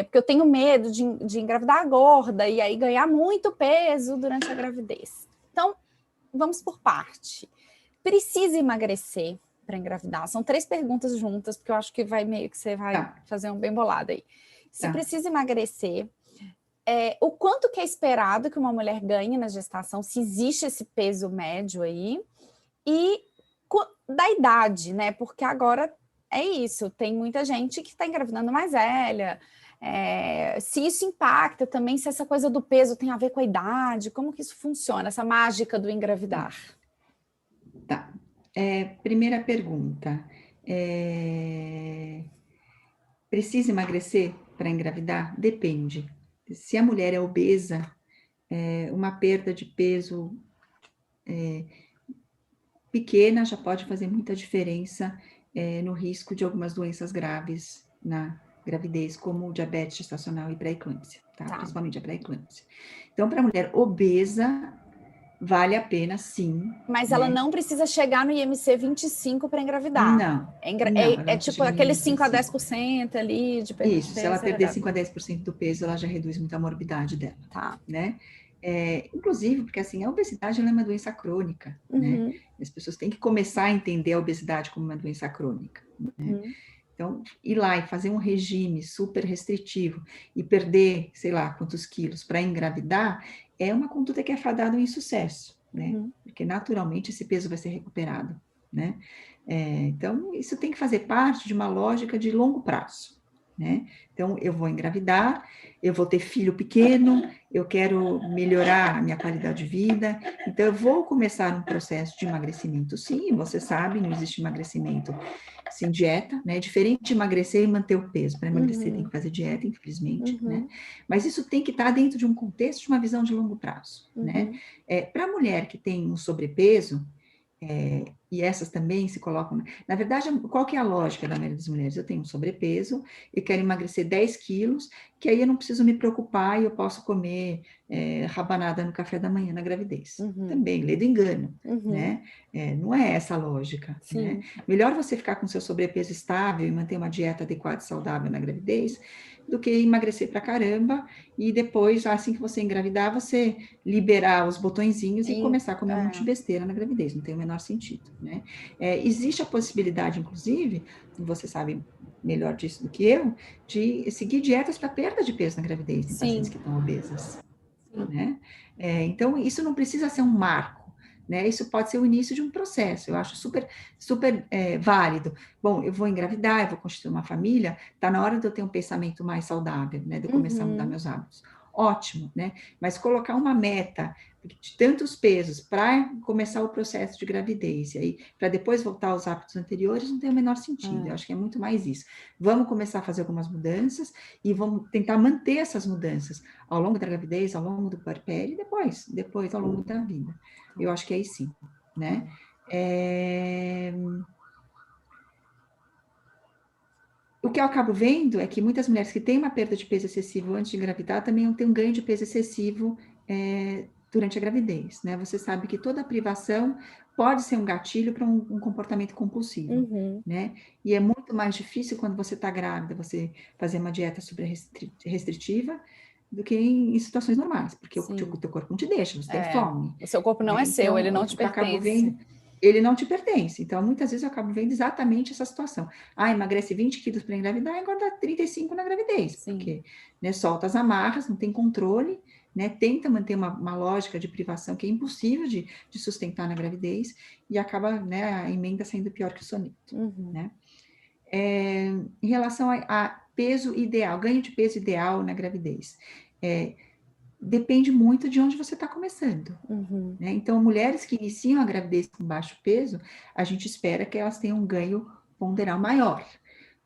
Porque eu tenho medo de engravidar gorda e aí ganhar muito peso durante a gravidez. Então, vamos por parte. Precisa emagrecer para engravidar? São 3 perguntas juntas, porque eu acho que você vai fazer um bem bolado aí. Se precisa emagrecer, o quanto que é esperado que uma mulher ganhe na gestação, se existe esse peso médio aí, e da idade, né? Porque agora é isso, tem muita gente que está engravidando mais velha. Se isso impacta também, se essa coisa do peso tem a ver com a idade, como que isso funciona, essa mágica do engravidar?
Tá. Primeira pergunta. Precisa emagrecer para engravidar? Depende. Se a mulher é obesa, uma perda de peso pequena já pode fazer muita diferença no risco de algumas doenças graves na gravidez, como diabetes gestacional e pré-eclâmpsia, tá? Principalmente a pré-eclâmpsia. Então, para a mulher obesa, vale a pena, sim.
Mas ela não precisa chegar no IMC 25 para engravidar.
Não.
É tipo aqueles 5 a 10% ali de perda de peso.
Isso, se ela perder 5 a 10% do peso, ela já reduz muito a morbidade dela.
Tá.
Né? Inclusive, porque assim, a obesidade ela é uma doença crônica, né? As pessoas têm que começar a entender a obesidade como uma doença crônica, né? Então, ir lá e fazer um regime super restritivo e perder, sei lá, quantos quilos para engravidar, é uma conduta que é fadada ao insucesso, né? Porque naturalmente esse peso vai ser recuperado, né? Então, isso tem que fazer parte de uma lógica de longo prazo, né? Então, eu vou engravidar, eu vou ter filho pequeno, eu quero melhorar a minha qualidade de vida, então eu vou começar um processo de emagrecimento. Sim, você sabe, não existe emagrecimento sem dieta, né? É diferente de emagrecer e manter o peso. Para emagrecer tem que fazer dieta, infelizmente, né? Mas isso tem que estar dentro de um contexto de uma visão de longo prazo, né? Para a mulher que tem um sobrepeso, e essas também se colocam... Na verdade, qual que é a lógica da maioria das mulheres? Eu tenho um sobrepeso, eu quero emagrecer 10 quilos, que aí eu não preciso me preocupar e eu posso comer rabanada no café da manhã na gravidez. Também, lei do engano, né? Não é essa a lógica, né? Melhor você ficar com seu sobrepeso estável e manter uma dieta adequada e saudável na gravidez, do que emagrecer pra caramba e depois, assim que você engravidar, você liberar os botõezinhos e começar a comer um monte de besteira na gravidez. Não tem o menor sentido, né? Existe a possibilidade, inclusive, e você sabe melhor disso do que eu, de seguir dietas para perda de peso na gravidez em pacientes que estão obesas, né? Então, isso não precisa ser um marco, né? Isso pode ser o início de um processo. Eu acho super, super válido. Bom, eu vou engravidar, eu vou constituir uma família, está na hora de eu ter um pensamento mais saudável, né? De eu começar a mudar meus hábitos. Ótimo, né? Mas colocar uma meta de tantos pesos para começar o processo de gravidez, e aí para depois voltar aos hábitos anteriores, não tem o menor sentido. Eu acho que é muito mais isso. Vamos começar a fazer algumas mudanças e vamos tentar manter essas mudanças ao longo da gravidez, ao longo do puerpério e depois ao longo da vida. Eu acho que aí sim, né? O que eu acabo vendo é que muitas mulheres que têm uma perda de peso excessivo antes de engravidar também têm um ganho de peso excessivo durante a gravidez, né? Você sabe que toda privação pode ser um gatilho para um comportamento compulsivo, né? E é muito mais difícil quando você está grávida, você fazer uma dieta super restritiva do que em situações normais, porque o teu corpo não te deixa, você tem fome.
O seu corpo não é seu, ele não te pertence.
Ele não te pertence. Então, muitas vezes eu acabo vendo exatamente essa situação. Emagrece 20 quilos para engravidar e engorda 35 na gravidez. Porque solta as amarras, não tem controle, né? Tenta manter uma lógica de privação que é impossível de sustentar na gravidez e acaba, né, a emenda saindo pior que o soneto, né? Em relação a peso ideal, ganho de peso ideal na gravidez, depende muito de onde você está começando, né? Então, mulheres que iniciam a gravidez com baixo peso, a gente espera que elas tenham um ganho ponderal maior.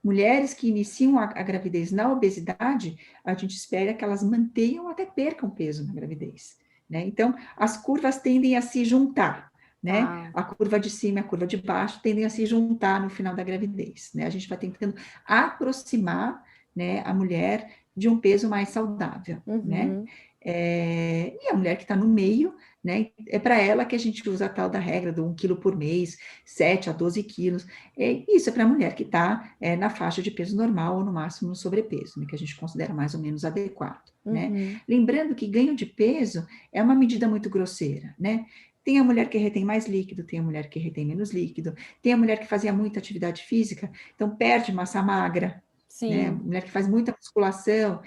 Mulheres que iniciam a gravidez na obesidade, a gente espera que elas mantenham ou até percam peso na gravidez, né? Então, as curvas tendem a se juntar, né? A curva de cima e a curva de baixo tendem a se juntar no final da gravidez, né? A gente vai tentando aproximar, né, a mulher de um peso mais saudável, né? E a mulher que está no meio, né? É para ela que a gente usa a tal da regra do 1 quilo por mês, 7 a 12 quilos. Isso é para a mulher que está na faixa de peso normal ou no máximo no sobrepeso, né? Que a gente considera mais ou menos adequado, né? Lembrando que ganho de peso é uma medida muito grosseira, né? Tem a mulher que retém mais líquido, tem a mulher que retém menos líquido, tem a mulher que fazia muita atividade física, então perde massa magra, né? Mulher que faz muita musculação,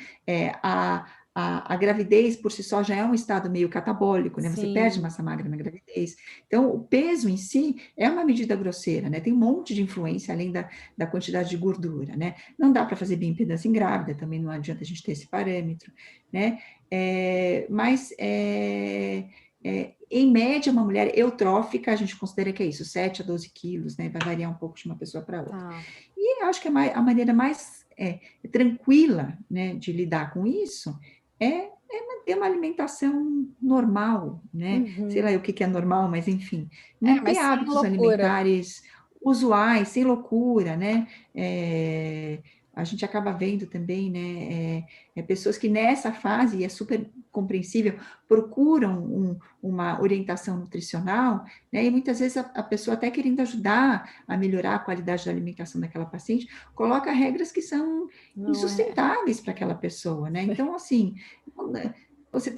a gravidez por si só já é um estado meio catabólico, né? Você perde massa magra na gravidez. Então, o peso em si é uma medida grosseira, né? Tem um monte de influência além da quantidade de gordura, né? Não dá para fazer bioimpedância em grávida, também não adianta a gente ter esse parâmetro, né? Em média, uma mulher eutrófica, a gente considera que é isso, 7 a 12 quilos, né? Vai variar um pouco de uma pessoa para outra. E acho que a maneira mais tranquila, né, de lidar com isso é manter uma alimentação normal, né? Sei lá o que é normal, mas enfim, manter hábitos alimentares usuais, sem loucura, né? A gente acaba vendo também, né, pessoas que nessa fase, e é super compreensível, procuram uma orientação nutricional, né, e muitas vezes a pessoa até querendo ajudar a melhorar a qualidade da alimentação daquela paciente, coloca regras que são insustentáveis para aquela pessoa, né, então assim, você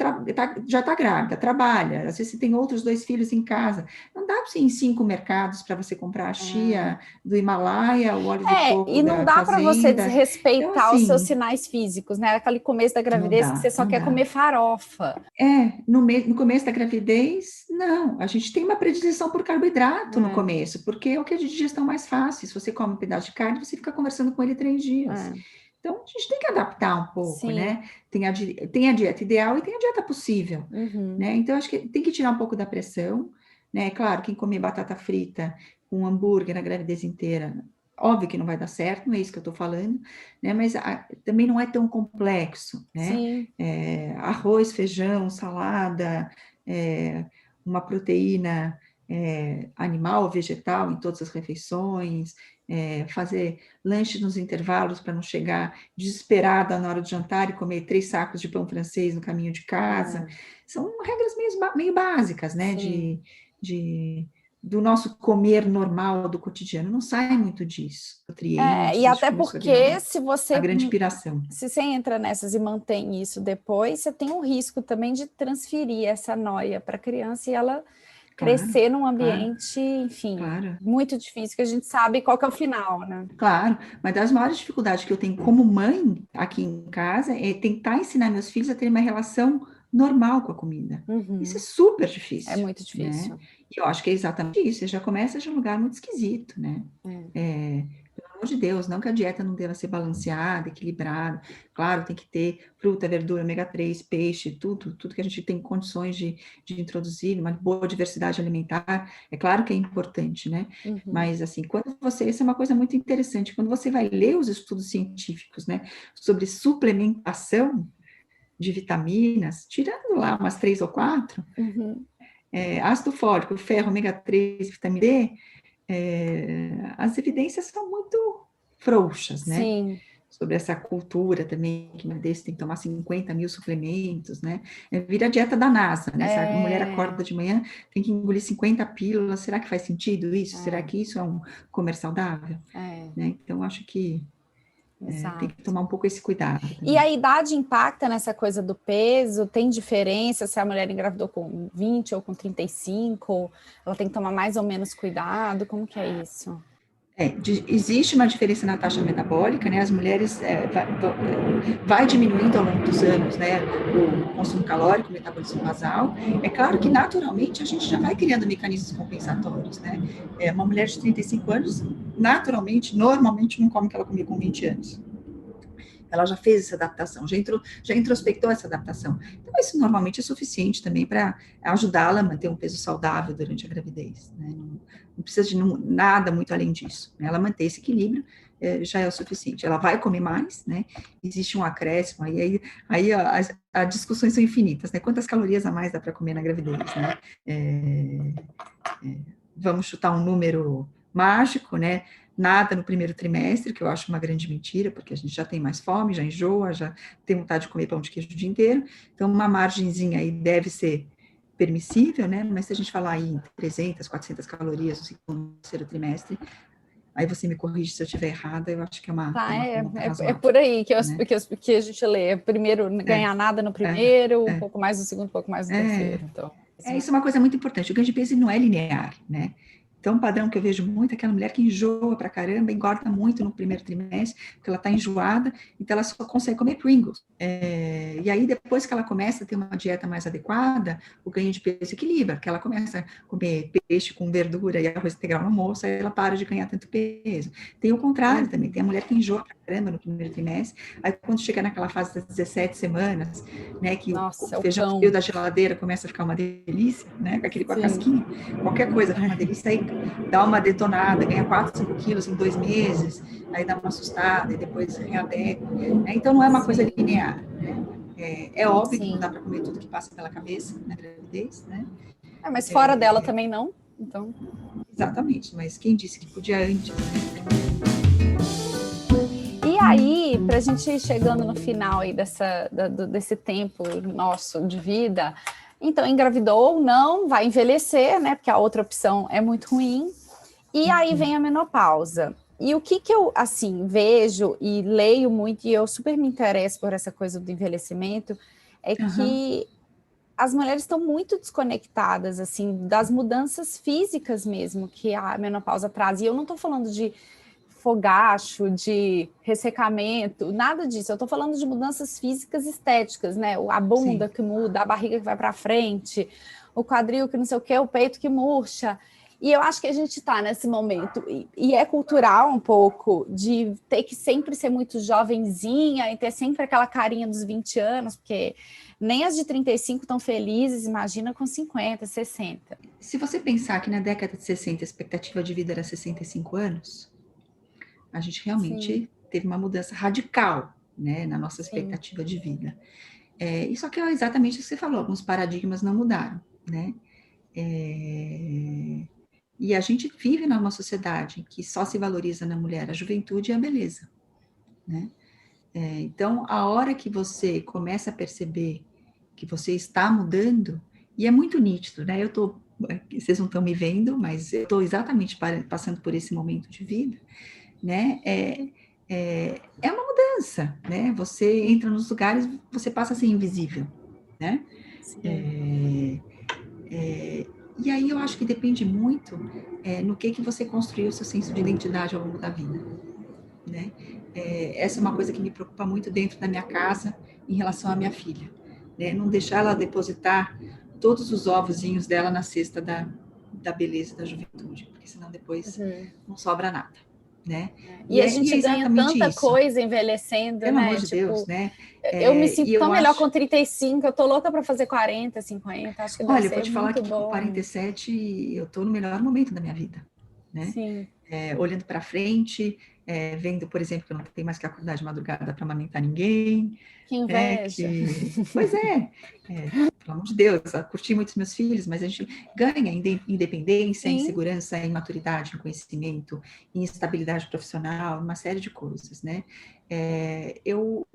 já está grávida, trabalha, às vezes você tem outros 2 filhos em casa, não dá para você ir em 5 mercados para você comprar a chia do Himalaia, o óleo de coco
e não
da
dá para você
fazenda.
desrespeitar
Então,
os seus
assim,
sinais físicos, né? Aquele começo da
não
gravidez que você
dá,
só
não
quer
dá.
comer farofa.
No começo da gravidez, não, a gente tem uma predileção por carboidrato no começo, porque é o que é de digestão mais fácil. Se você come um pedaço de carne, você fica conversando com ele 3 dias. Então, a gente tem que adaptar um pouco, né? Tem a dieta ideal e tem a dieta possível, né? Então, acho que tem que tirar um pouco da pressão, né? Claro, quem comer batata frita com hambúrguer na gravidez inteira, óbvio que não vai dar certo, não é isso que eu estou falando, né? Mas também não é tão complexo, né? Arroz, feijão, salada, uma proteína animal, vegetal em todas as refeições, fazer lanche nos intervalos para não chegar desesperada na hora do jantar e comer 3 sacos de pão francês no caminho de casa. São regras meio básicas, né? Do nosso comer normal do cotidiano. Não sai muito disso, nutrientes,
E
acho que
até
começou a virar
porque se
a grande piração.
Se você entra nessas e mantém isso depois, você tem um risco também de transferir essa noia para a criança e ela crescer num ambiente, enfim, muito difícil, que a gente sabe qual que é o final, né?
Claro, mas das maiores dificuldades que eu tenho como mãe aqui em casa é tentar ensinar meus filhos a ter uma relação normal com a comida. Isso é super difícil.
É muito difícil.
Né? E eu acho que é exatamente isso, você já começa de um lugar muito esquisito, né? Pelo amor de Deus, não que a dieta não deva ser balanceada, equilibrada. Claro, tem que ter fruta, verdura, ômega 3, peixe, tudo que a gente tem condições de introduzir, uma boa diversidade alimentar. É claro que é importante, né? Mas, assim, isso é uma coisa muito interessante, quando você vai ler os estudos científicos, né, sobre suplementação de vitaminas, tirando lá umas 3 ou 4, ácido fólico, ferro, ômega 3, vitamina D, as evidências são muito frouxas, né?
Sim.
Sobre essa cultura também, que desse tem que tomar 50 mil suplementos, né? Vira a dieta da NASA, né? Se a mulher acorda de manhã, tem que engolir 50 pílulas, será que faz sentido isso? Será que isso é um comer saudável? Né? Então, acho que tem que tomar um pouco esse cuidado.
E a idade impacta nessa coisa do peso? Tem diferença se a mulher engravidou com 20 ou com 35? Ela tem que tomar mais ou menos cuidado? Como que é isso?
Existe uma diferença na taxa metabólica, né? As mulheres vai diminuindo ao longo dos anos, né? O consumo calórico, o metabolismo basal. É claro que naturalmente a gente já vai criando mecanismos compensatórios, né? Uma mulher de 35 anos, naturalmente, normalmente não come o que ela comia com 20 anos. Ela já fez essa adaptação, já introspectou essa adaptação. Então, isso normalmente é suficiente também para ajudá-la a manter um peso saudável durante a gravidez, né? Não precisa de nada muito além disso, né? Ela manter esse equilíbrio já é o suficiente. Ela vai comer mais, né? Existe um acréscimo, aí as discussões são infinitas, né? Quantas calorias a mais dá para comer na gravidez, né? Vamos chutar um número mágico, né? Nada no primeiro trimestre, que eu acho uma grande mentira, porque a gente já tem mais fome, já enjoa, já tem vontade de comer pão de queijo o dia inteiro. Então, uma margenzinha aí deve ser permissível, né? Mas se a gente falar em 300, 400 calorias no segundo, terceiro trimestre, aí você me corrige se eu estiver errada, eu acho que é uma conta
é
razoável,
por aí
né?
que a gente lê. Primeiro, ganhar nada no primeiro, um
É,
pouco mais no segundo, um pouco mais no
é,
terceiro. Então,
isso é uma coisa muito importante. O ganho de peso não é linear, né? Então, um padrão que eu vejo muito é aquela mulher que enjoa pra caramba, engorda muito no primeiro trimestre, porque ela está enjoada, então ela só consegue comer Pringles. E aí, depois que ela começa a ter uma dieta mais adequada, o ganho de peso equilibra, porque ela começa a comer peixe com verdura e arroz integral no almoço, aí ela para de ganhar tanto peso. Tem o contrário também, tem a mulher que enjoa pra caramba no primeiro trimestre, aí quando chega naquela fase das 17 semanas, né, que o
nossa, é o
feijão
pão.
frio da geladeira começa a ficar uma delícia, né, com a
Sim.
casquinha, qualquer coisa fica uma delícia, aí dá uma detonada, ganha 4, 5 quilos em 2 meses, aí dá uma assustada e depois readequa, né? Então não é uma coisa linear, né? É óbvio que não dá para comer tudo que passa pela cabeça na gravidez, né?
Mas fora dela também não, então...
Exatamente, mas quem disse que podia antes, né?
E aí, para a gente ir chegando no final aí desse tempo nosso de vida, então engravidou ou não, vai envelhecer, né? Porque a outra opção é muito ruim. E aí vem a menopausa. E o que eu, assim, vejo e leio muito, e eu super me interesso por essa coisa do envelhecimento, é que as mulheres estão muito desconectadas, assim, das mudanças físicas mesmo que a menopausa traz. E eu não estou falando de fogacho, de ressecamento, nada disso. Eu estou falando de mudanças físicas estéticas, né? A bunda
Sim.
que muda, a barriga que vai para frente, o quadril que não sei o quê, o peito que murcha. E eu acho que a gente está nesse momento, e é cultural um pouco, de ter que sempre ser muito jovenzinha e ter sempre aquela carinha dos 20 anos, porque nem as de 35 estão felizes, imagina com 50, 60.
Se você pensar que na década de 60 a expectativa de vida era 65 anos, a gente realmente teve uma mudança radical, né, na nossa expectativa de vida. Isso aqui é exatamente o que você falou, alguns paradigmas não mudaram, né? E a gente vive numa sociedade que só se valoriza na mulher a juventude e a beleza, né? Então, a hora que você começa a perceber que você está mudando, e é muito nítido, né? Vocês não estão me vendo, mas eu estou exatamente passando por esse momento de vida, né? É uma mudança, né? Você entra nos lugares, você passa a ser invisível, né? E aí eu acho que depende muito no que você construiu o seu senso de identidade ao longo da vida, né? Essa é uma coisa que me preocupa muito dentro da minha casa em relação à minha filha, né? Não deixar ela depositar todos os ovozinhos dela na cesta da beleza da juventude, porque senão depois não sobra nada, né?
E a
E
gente
é
ganha
exatamente
tanta
isso.
coisa envelhecendo,
Pelo amor
né?
de Deus,
Tipo,
né?
eu me
E
sinto tão
eu
melhor
acho...
com 35, eu tô louca para fazer 40, 50, acho que deve
Olha, eu vou
ser
te falar
muito
que com
bom.
47 eu estou no melhor momento da minha vida, né?
Sim.
Olhando para frente, vendo, por exemplo, que eu não tenho mais que acordar de madrugada para amamentar ninguém,
Que
né?
inveja.
Pois pelo amor de Deus, eu curti muito os meus filhos, mas a gente ganha em independência, em
Sim.
segurança, em maturidade, em conhecimento, em estabilidade profissional, uma série de coisas, né? Eu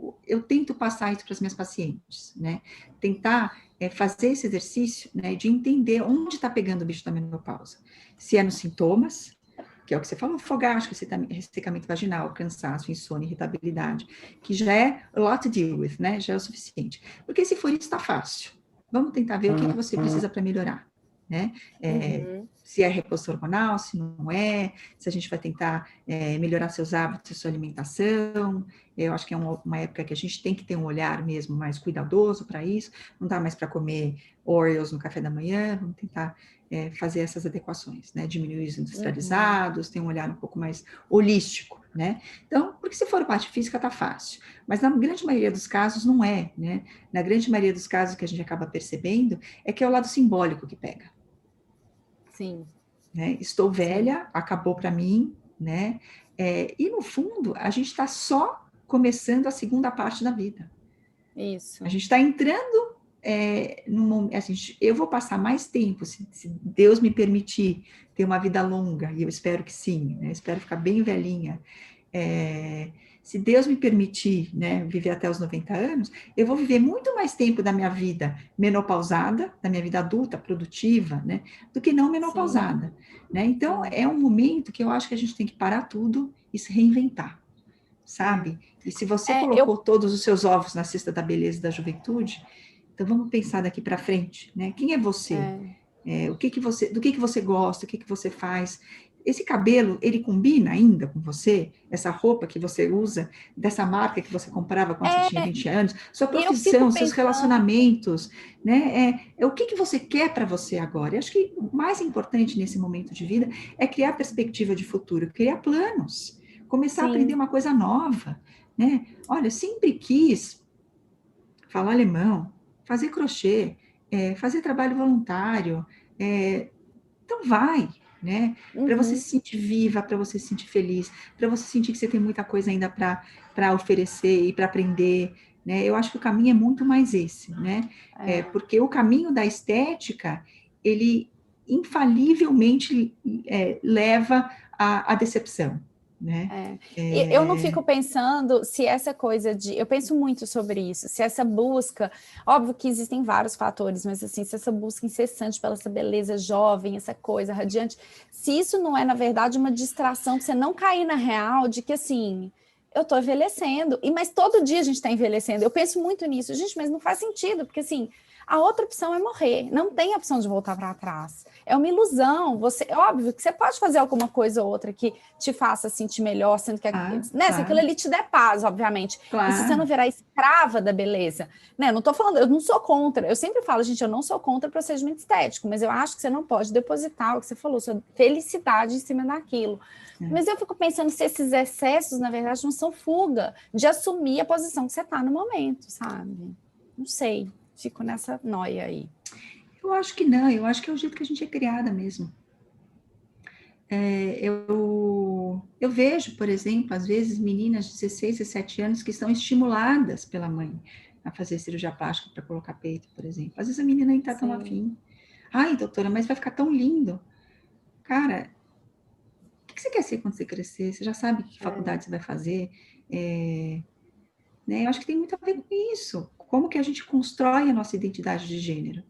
tento passar isso para as minhas pacientes, né? Tentar fazer esse exercício, né, de entender onde está pegando o bicho da menopausa. Se é nos sintomas, que é o que você falou, fogacho, ressecamento vaginal, cansaço, insônia, irritabilidade, que já é a lot to deal with, né? Já é o suficiente. Porque se for isso, está fácil. Vamos tentar ver o que você precisa para melhorar, né? Se é reposição hormonal, se não é, se a gente vai tentar melhorar seus hábitos, sua alimentação. Eu acho que é uma época que a gente tem que ter um olhar mesmo mais cuidadoso para isso. Não dá mais para comer Oreos no café da manhã, vamos tentar fazer essas adequações, né? Diminuir os industrializados, ter um olhar um pouco mais holístico, né? Então, porque se for parte física, tá fácil. Mas na grande maioria dos casos, não é, né? Na grande maioria dos casos que a gente acaba percebendo, é que é o lado simbólico que pega.
Sim.
Né? Estou velha, acabou para mim, né? E no fundo, a gente está só começando a segunda parte da vida.
Isso.
A gente está entrando assim, eu vou passar mais tempo, se Deus me permitir ter uma vida longa, e eu espero que sim, né? Espero ficar bem velhinha, Se Deus me permitir, né, viver até os 90 anos, eu vou viver muito mais tempo da minha vida menopausada, da minha vida adulta, produtiva, né, do que não menopausada, né? Então, é um momento que eu acho que a gente tem que parar tudo e se reinventar, sabe? E se você colocou todos os seus ovos na cesta da beleza e da juventude, então vamos pensar daqui para frente, né? Quem é você? Do que você gosta? O que você faz? Esse cabelo, ele combina ainda com você? Essa roupa que você usa, dessa marca que você comprava quando você tinha 20 anos? Sua profissão, seus relacionamentos, né? O que você quer para você agora? Eu acho que o mais importante nesse momento de vida é criar perspectiva de futuro, criar planos, começar a aprender uma coisa nova, né? Olha, eu sempre quis falar alemão, fazer crochê, fazer trabalho voluntário, então vai, né? Para você se sentir viva, para você se sentir feliz, para você sentir que você tem muita coisa ainda para oferecer e para aprender, né? Eu acho que o caminho é muito mais esse, né? Porque o caminho da estética, ele infalivelmente leva à decepção, né?
Eu não fico pensando se essa coisa eu penso muito sobre isso, se essa busca, óbvio que existem vários fatores, mas assim, se essa busca incessante pela essa beleza jovem, essa coisa radiante, se isso não é, na verdade, uma distração, pra você não cair na real de que, assim, eu tô envelhecendo, mas todo dia a gente tá envelhecendo, eu penso muito nisso, gente, mas não faz sentido, porque assim, a outra opção é morrer, não tem opção de voltar para trás. É uma ilusão. Óbvio que você pode fazer alguma coisa ou outra que te faça sentir melhor, sendo que se aquilo ali te der paz, obviamente.
Claro.
E se você não virar escrava da beleza, né? Não tô falando, eu não sou contra. Eu sempre falo, gente, eu não sou contra procedimento estético, mas eu acho que você não pode depositar o que você falou, sua felicidade em cima daquilo. Mas eu fico pensando se esses excessos, na verdade, não são fuga de assumir a posição que você está no momento, sabe? Não sei. Fico nessa noia aí.
Eu acho que não, eu acho que é o jeito que a gente é criada mesmo. Eu vejo, por exemplo, às vezes meninas de 16, 17 anos que são estimuladas pela mãe a fazer cirurgia plástica para colocar peito, por exemplo. Às vezes a menina nem está tão afim. Ai, doutora, mas vai ficar tão lindo. Cara, o que você quer ser quando você crescer? Você já sabe que faculdade você vai fazer? Né? Eu acho que tem muito a ver com isso. Como que a gente constrói a nossa identidade de gênero?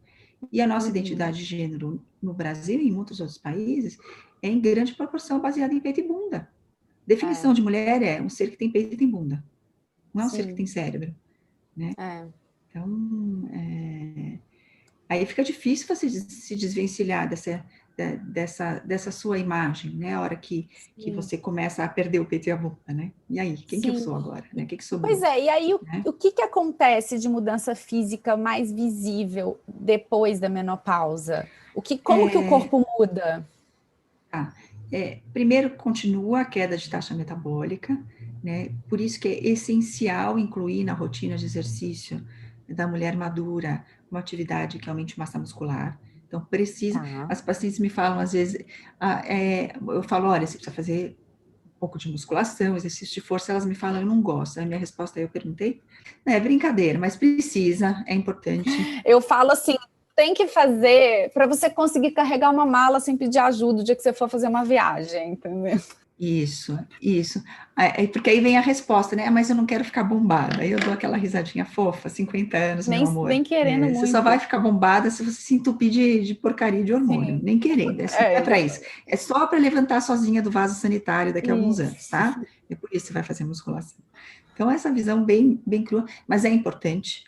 E a nossa identidade de gênero no Brasil e em muitos outros países é em grande proporção baseada em peito e bunda. Definição de mulher é um ser que tem peito e tem bunda. Não é um ser que tem cérebro. Né? Então, aí fica difícil você se desvencilhar dessa sua imagem, né? A hora que você começa a perder o peito e a bunda, né? E aí, quem que eu sou agora? Né? O que sobrou?
Pois é, e aí o que acontece de mudança física mais visível depois da menopausa? Como que o corpo muda?
Primeiro, continua a queda de taxa metabólica, né? Por isso que é essencial incluir na rotina de exercício da mulher madura uma atividade que aumente massa muscular. Então, precisa. As pacientes me falam, às vezes, eu falo, olha, você precisa fazer um pouco de musculação, exercício de força, elas me falam, eu não gosto. A minha resposta aí eu perguntei, é brincadeira, mas precisa, é importante.
Eu falo assim, tem que fazer para você conseguir carregar uma mala sem pedir ajuda o dia que você for fazer uma viagem, entendeu?
Isso. Porque aí vem a resposta, né? Mas eu não quero ficar bombada. Aí eu dou aquela risadinha fofa, 50 anos, meu amor.
Nem querendo muito.
Você só vai ficar bombada se você se entupir de porcaria de hormônio. Sim. Nem querendo. É para isso. É só para levantar sozinha do vaso sanitário daqui a alguns anos, tá? E por isso você vai fazer musculação. Então, essa visão bem crua, mas é importante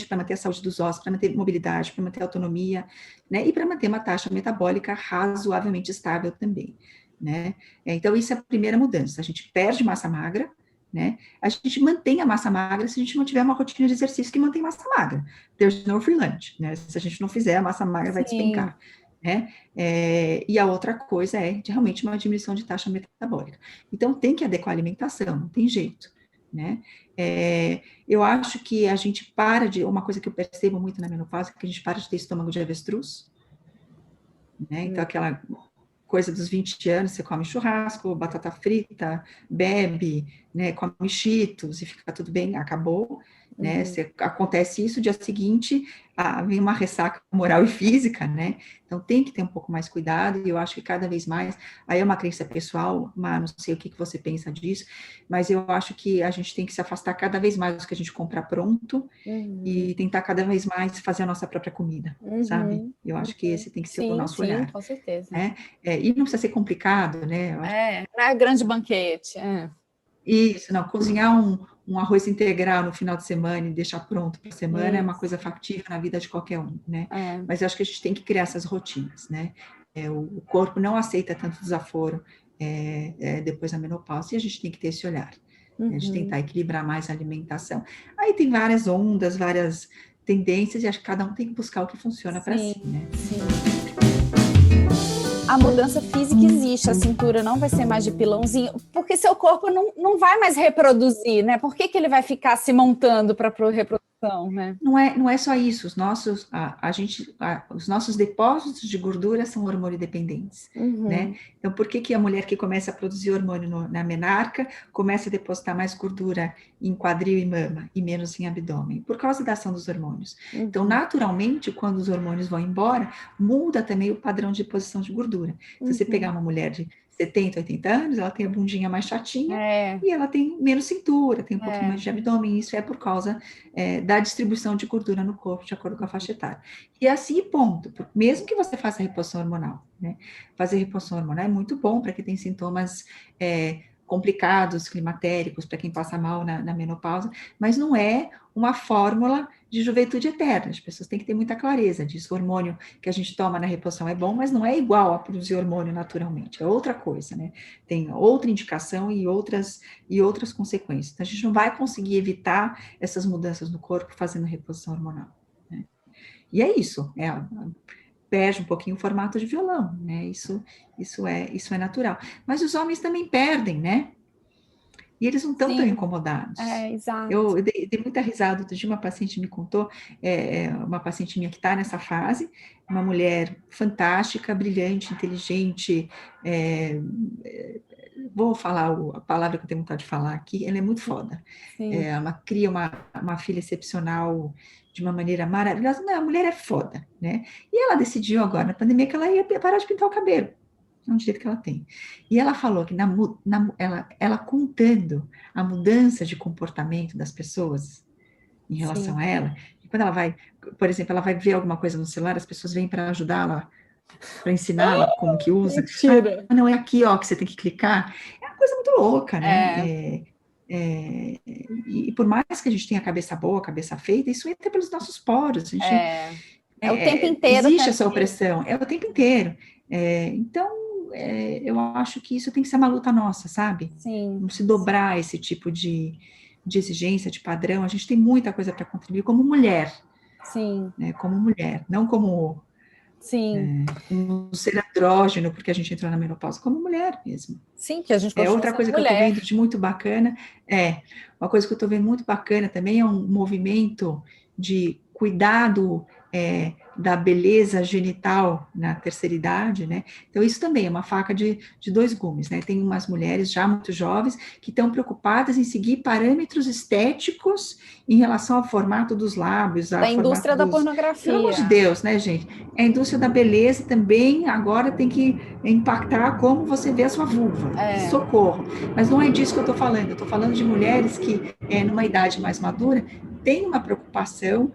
para manter a saúde dos ossos, para manter mobilidade, para manter a autonomia, né? E para manter uma taxa metabólica razoavelmente estável também. Né? Então, isso é a primeira mudança. A gente perde massa magra, né? A gente mantém a massa magra se a gente não tiver uma rotina de exercício que mantém massa magra. There's no free lunch, né? Se a gente não fizer, a massa magra vai despencar. Né? E a outra coisa é realmente uma diminuição de taxa metabólica. Então, tem que adequar a alimentação, não tem jeito. Né? Eu acho que a gente uma coisa que eu percebo muito na menopausa, é que a gente para de ter estômago de avestruz. Né? Então, aquela coisa dos 20 anos, você come churrasco, batata frita, bebe, né, come cheetos e fica tudo bem, acabou. né? Se acontece isso, dia seguinte, vem uma ressaca moral e física, né? Então tem que ter um pouco mais cuidado, e eu acho que cada vez mais, aí é uma crença pessoal, mas não sei o que você pensa disso, mas eu acho que a gente tem que se afastar cada vez mais do que a gente compra pronto, e tentar cada vez mais fazer a nossa própria comida, sabe? Eu acho que esse tem que ser o
Sim,
nosso
sim,
olhar,
com certeza.
né? E não precisa ser complicado, né? Eu acho
Não é grande banquete.
isso, não, cozinhar um arroz integral no final de semana e deixar pronto para a semana é uma
Isso.
coisa factível na vida de qualquer um, né?
É.
Mas eu acho que a gente tem que criar essas rotinas, né? O corpo não aceita tanto desaforo depois da menopausa, e a gente tem que ter esse olhar, né? De tentar equilibrar mais a alimentação. Aí tem várias ondas, várias tendências, e acho que cada um tem que buscar o que funciona para si, né?
Sim. A mudança física existe, a cintura não vai ser mais de pilãozinho, porque seu corpo não vai mais reproduzir, né? Por que ele vai ficar se montando para reprodução, né?
Não é só isso, os nossos depósitos de gordura são hormônio dependentes, né? Então, por que a mulher que começa a produzir hormônio na menarca começa a depositar mais gordura em quadril e mama e menos em abdômen? Por causa da ação dos hormônios. Então, naturalmente, quando os hormônios vão embora, muda também o padrão de deposição de gordura. Se você pegar uma mulher de 70, 80 anos, ela tem a bundinha mais chatinha e ela tem menos cintura, tem um pouquinho mais de abdômen, isso é por causa da distribuição de gordura no corpo, de acordo com a faixa etária. E assim, ponto. Mesmo que você faça reposição hormonal, né? Fazer reposição hormonal é muito bom para quem tem sintomas complicados, climatéricos, para quem passa mal na menopausa, mas não é uma fórmula de juventude eterna. As pessoas têm que ter muita clareza disso. O hormônio que a gente toma na reposição é bom, mas não é igual a produzir hormônio naturalmente. É outra coisa, né? Tem outra indicação e outras consequências. Então, a gente não vai conseguir evitar essas mudanças no corpo fazendo reposição hormonal, né? E é isso, perde um pouquinho o formato de violão, né? Isso é natural. Mas os homens também perdem, né? E eles não estão tão incomodados.
Exato.
Eu dei muita risada. Outro dia uma paciente me contou, uma paciente minha que está nessa fase, uma mulher fantástica, brilhante, inteligente, vou falar a palavra que eu tenho vontade de falar aqui, ela é muito foda. Ela cria uma filha excepcional de uma maneira maravilhosa. Não, a mulher é foda, né? E ela decidiu agora, na pandemia, que ela ia parar de pintar o cabelo. É um direito que ela tem. E ela falou que ela contando a mudança de comportamento das pessoas em relação a ela, e quando ela vai, por exemplo, ela vai ver alguma coisa no celular, as pessoas vêm para ajudá-la, para ensiná-la como que usa.
Mentira.
Não, é aqui, ó, que você tem que clicar. É uma coisa muito louca, né? E por mais que a gente tenha a cabeça boa, a cabeça feita, isso entra pelos nossos poros. A gente,
o tempo inteiro.
Existe essa opressão, é o tempo inteiro. Então, eu acho que isso tem que ser uma luta nossa, sabe?
Sim.
Não se dobrar esse tipo de exigência, de padrão. A gente tem muita coisa para contribuir como mulher.
Sim.
Né? Como mulher, não como um ser andrógeno, porque a gente entrou na menopausa, como mulher mesmo.
Sim, que a gente continua
outra coisa que eu estou vendo de muito bacana, uma coisa que eu estou vendo muito bacana também é um movimento de cuidado da beleza genital na terceira idade, né? Então, isso também é uma faca de dois gumes, né? Tem umas mulheres já muito jovens que estão preocupadas em seguir parâmetros estéticos em relação ao formato dos lábios,
da indústria da pornografia.
Pelo amor de Deus, né, gente? A indústria da beleza também agora tem que impactar como você vê a sua vulva. Socorro. Mas não é disso que eu estou falando. Eu estou falando de mulheres que, numa idade mais madura, têm uma preocupação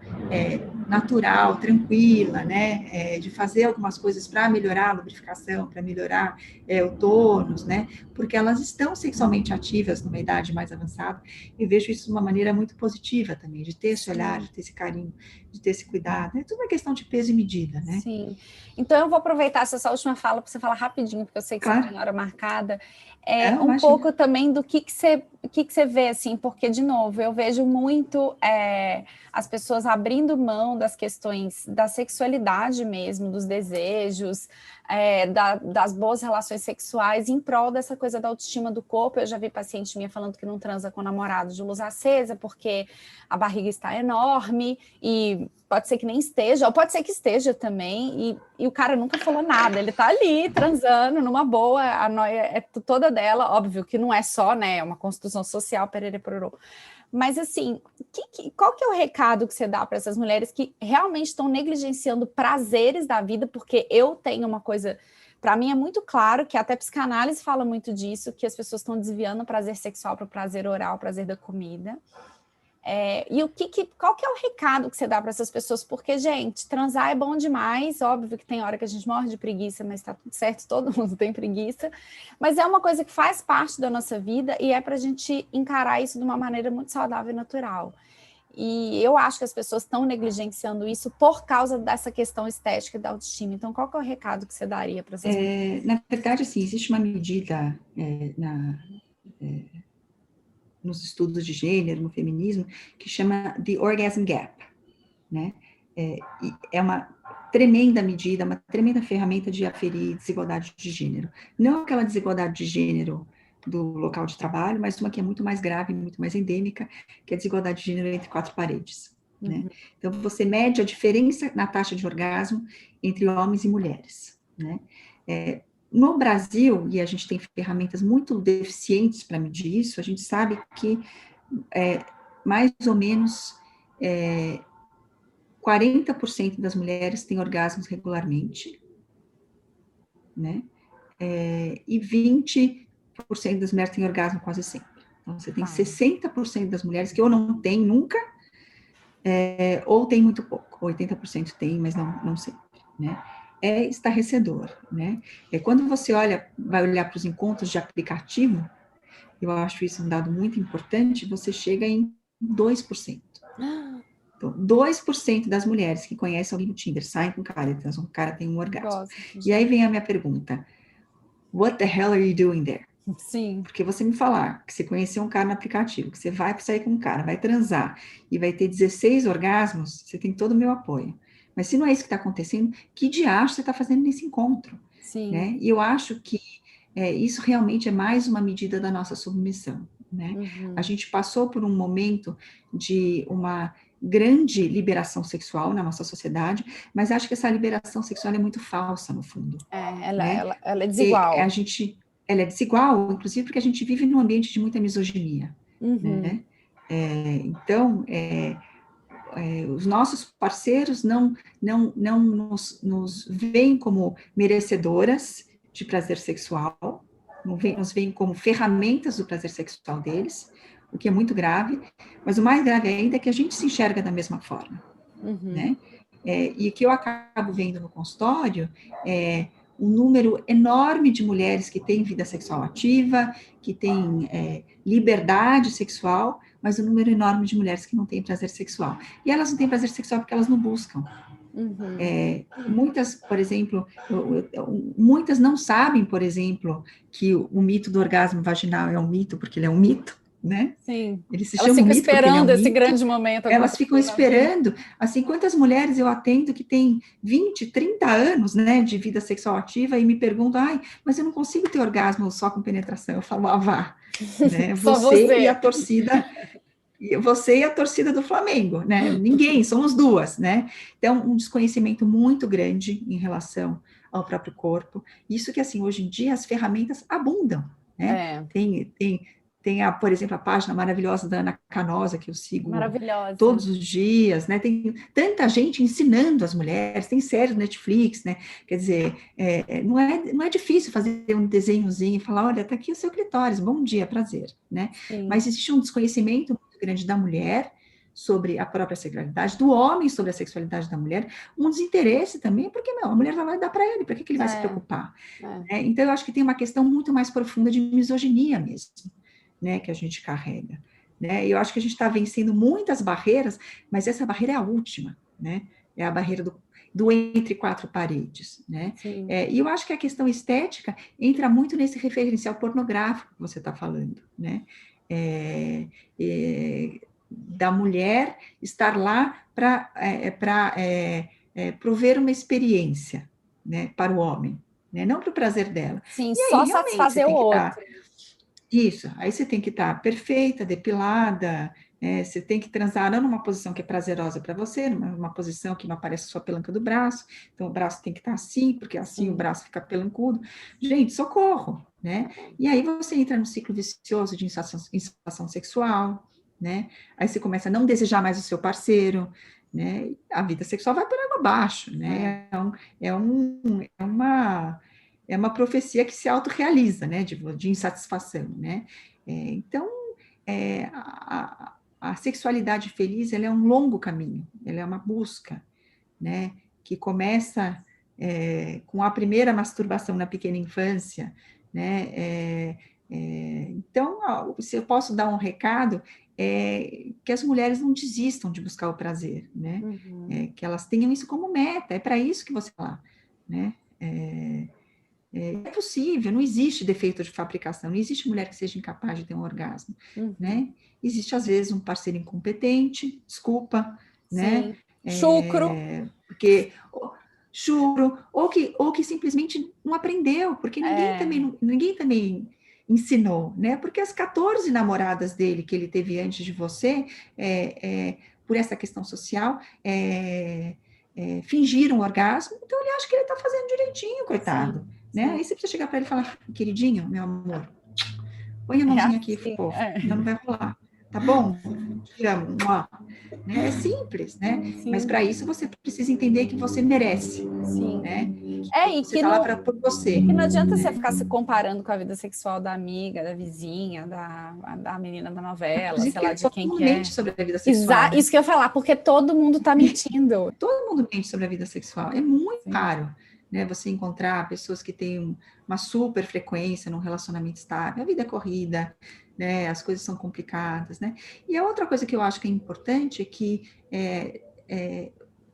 natural, tranquila, né, de fazer algumas coisas para melhorar a lubrificação, para melhorar o tônus, né, porque elas estão sexualmente ativas numa idade mais avançada, e vejo isso de uma maneira muito positiva também, de ter esse olhar, de ter esse carinho, de ter esse cuidado, é tudo uma questão de peso e medida, né.
Sim, então eu vou aproveitar essa última fala para você falar rapidinho, porque eu sei que você tem hora marcada, pouco também do que você vê, assim, porque, de novo, eu vejo muito as pessoas abrindo mão das questões da sexualidade mesmo, dos desejos, das boas relações sexuais em prol dessa coisa da autoestima do corpo. Eu já vi paciente minha falando que não transa com namorado de luz acesa porque a barriga está enorme e pode ser que nem esteja, ou pode ser que esteja também, e o cara nunca falou nada, ele tá ali transando numa boa, a noia é toda dela, óbvio que não é só, né, é uma construção social, perere pororô. Mas, assim, qual que é o recado que você dá para essas mulheres que realmente estão negligenciando prazeres da vida? Porque eu tenho uma coisa... Para mim é muito claro que até psicanálise fala muito disso, que as pessoas estão desviando o prazer sexual para o prazer oral, o prazer da comida. E qual que é o recado que você dá para essas pessoas? Porque, gente, transar é bom demais, óbvio que tem hora que a gente morre de preguiça, mas tá tudo certo, todo mundo tem preguiça, mas é uma coisa que faz parte da nossa vida e é para a gente encarar isso de uma maneira muito saudável e natural. E eu acho que as pessoas estão negligenciando isso por causa dessa questão estética e da autoestima. Então, qual que é o recado que você daria para essas mulheres?
Na verdade, assim, existe uma medida nos estudos de gênero, no feminismo, que chama The Orgasm Gap, né? É uma tremenda medida, uma tremenda ferramenta de aferir desigualdade de gênero. Não aquela desigualdade de gênero do local de trabalho, mas uma que é muito mais grave, muito mais endêmica, que é a desigualdade de gênero entre quatro paredes, né? Então, você mede a diferença na taxa de orgasmo entre homens e mulheres, né? No Brasil, e a gente tem ferramentas muito deficientes para medir isso, a gente sabe que mais ou menos 40% das mulheres têm orgasmos regularmente, né? E 20% das mulheres têm orgasmo quase sempre. Então, você tem 60% das mulheres que ou não tem nunca, ou tem muito pouco, 80% tem, mas não sempre, né? É estarrecedor, né? Quando você vai olhar para os encontros de aplicativo, eu acho isso um dado muito importante, você chega em 2%. Então, 2% das mulheres que conhecem alguém no Tinder saem com o cara, então o cara tem um orgasmo. E aí vem a minha pergunta, what the hell are you doing there?
Sim.
Porque você me falar que você conheceu um cara no aplicativo, que você vai sair com um cara, vai transar e vai ter 16 orgasmos, você tem todo o meu apoio. Mas se não é isso que está acontecendo, que diacho você está fazendo nesse encontro?
Sim.
Né? E eu acho que isso realmente é mais uma medida da nossa submissão, né? A gente passou por um momento de uma grande liberação sexual na nossa sociedade, mas acho que essa liberação sexual é muito falsa, no fundo.
Ela é desigual.
Ela é desigual, inclusive porque a gente vive num ambiente de muita misoginia, né? Então, os nossos parceiros não nos veem como merecedoras de prazer sexual, nos veem como ferramentas do prazer sexual deles, o que é muito grave, mas o mais grave ainda é que a gente se enxerga da mesma forma, né? E o que eu acabo vendo no consultório é um número enorme de mulheres que têm vida sexual ativa, que têm liberdade sexual, mas um número enorme de mulheres que não têm prazer sexual. E elas não têm prazer sexual porque elas não buscam. Muitas, por exemplo, muitas não sabem, por exemplo, que o mito do orgasmo vaginal é um mito, porque ele é um mito, né?
Sim.
Ele se chama mito porque ele é um mito.
Esse grande momento.
Elas ficam esperando, assim, quantas mulheres eu atendo que têm 20, 30 anos, né, de vida sexual ativa e me perguntam, mas eu não consigo ter orgasmo só com penetração. Eu falo, vá, né? Você e a torcida... Você e a torcida do Flamengo, né? Ninguém, somos duas, né? Então, um desconhecimento muito grande em relação ao próprio corpo. Isso que, assim, hoje em dia as ferramentas abundam, né? Tem por exemplo, a página maravilhosa da Ana Canosa, que eu sigo todos os dias, né? Tem tanta gente ensinando as mulheres, tem séries no Netflix, né? Quer dizer, não é difícil fazer um desenhozinho e falar, olha, tá aqui o seu clitóris, bom dia, prazer, né?
Sim.
Mas existe um desconhecimento muito grande da mulher sobre a própria sexualidade, do homem sobre a sexualidade da mulher, um desinteresse também, porque, a mulher vai dar para ele, para que ele vai se preocupar? Então, eu acho que tem uma questão muito mais profunda de misoginia mesmo, né, que a gente carrega, né, e eu acho que a gente está vencendo muitas barreiras, mas essa barreira é a última, né, é a barreira do entre quatro paredes, né, e eu acho que a questão estética entra muito nesse referencial pornográfico que você está falando, né, da mulher estar lá para prover uma experiência, né, para o homem, né? Não para o prazer dela.
Sim,
E aí,
só
realmente,
satisfazer o outro.
Isso, aí você tem que estar perfeita, depilada, você tem que transar não numa posição que é prazerosa para você, numa posição que não aparece só a pelanca do braço, então o braço tem que estar assim, porque assim o braço fica pelancudo. Gente, socorro, né? E aí você entra no ciclo vicioso de insatisfação sexual, né? Aí você começa a não desejar mais o seu parceiro, né? A vida sexual vai por água abaixo, né? É uma profecia que se autorrealiza, né, de insatisfação, né? Então, a sexualidade feliz, ela é um longo caminho, ela é uma busca, né, que começa com a primeira masturbação na pequena infância, né? Então, se eu posso dar um recado, que as mulheres não desistam de buscar o prazer, né? Que elas tenham isso como meta, é para isso que você está lá, né? É possível, não existe defeito de fabricação, não existe mulher que seja incapaz de ter um orgasmo, né? Existe, às vezes, um parceiro incompetente, desculpa, né?
Chucro.
Porque, churo, ou que simplesmente não aprendeu, porque ninguém também ensinou, né? Porque as 14 namoradas dele que ele teve antes de você, por essa questão social, fingiram um orgasmo, então ele acha que ele está fazendo direitinho, coitado.
Sim.
Né? Aí você precisa chegar para ele e falar, queridinho, meu amor, põe a mãozinha aqui, fofo, não vai rolar, tá bom? Te amo, né? É simples, né? Sim. Mas para isso você precisa entender que você merece,
sim.
Né?
E
você está lá por você.
E não adianta você ficar se comparando com a vida sexual da amiga, da vizinha, da menina da novela, sei lá, de quem que é.
Mente sobre a vida sexual.
Isso que eu ia falar, porque todo mundo está mentindo.
Todo mundo mente sobre a vida sexual, é muito raro. Né, você encontrar pessoas que têm uma super frequência num relacionamento estável, a vida é corrida, né, as coisas são complicadas, né, e a outra coisa que eu acho que é importante é que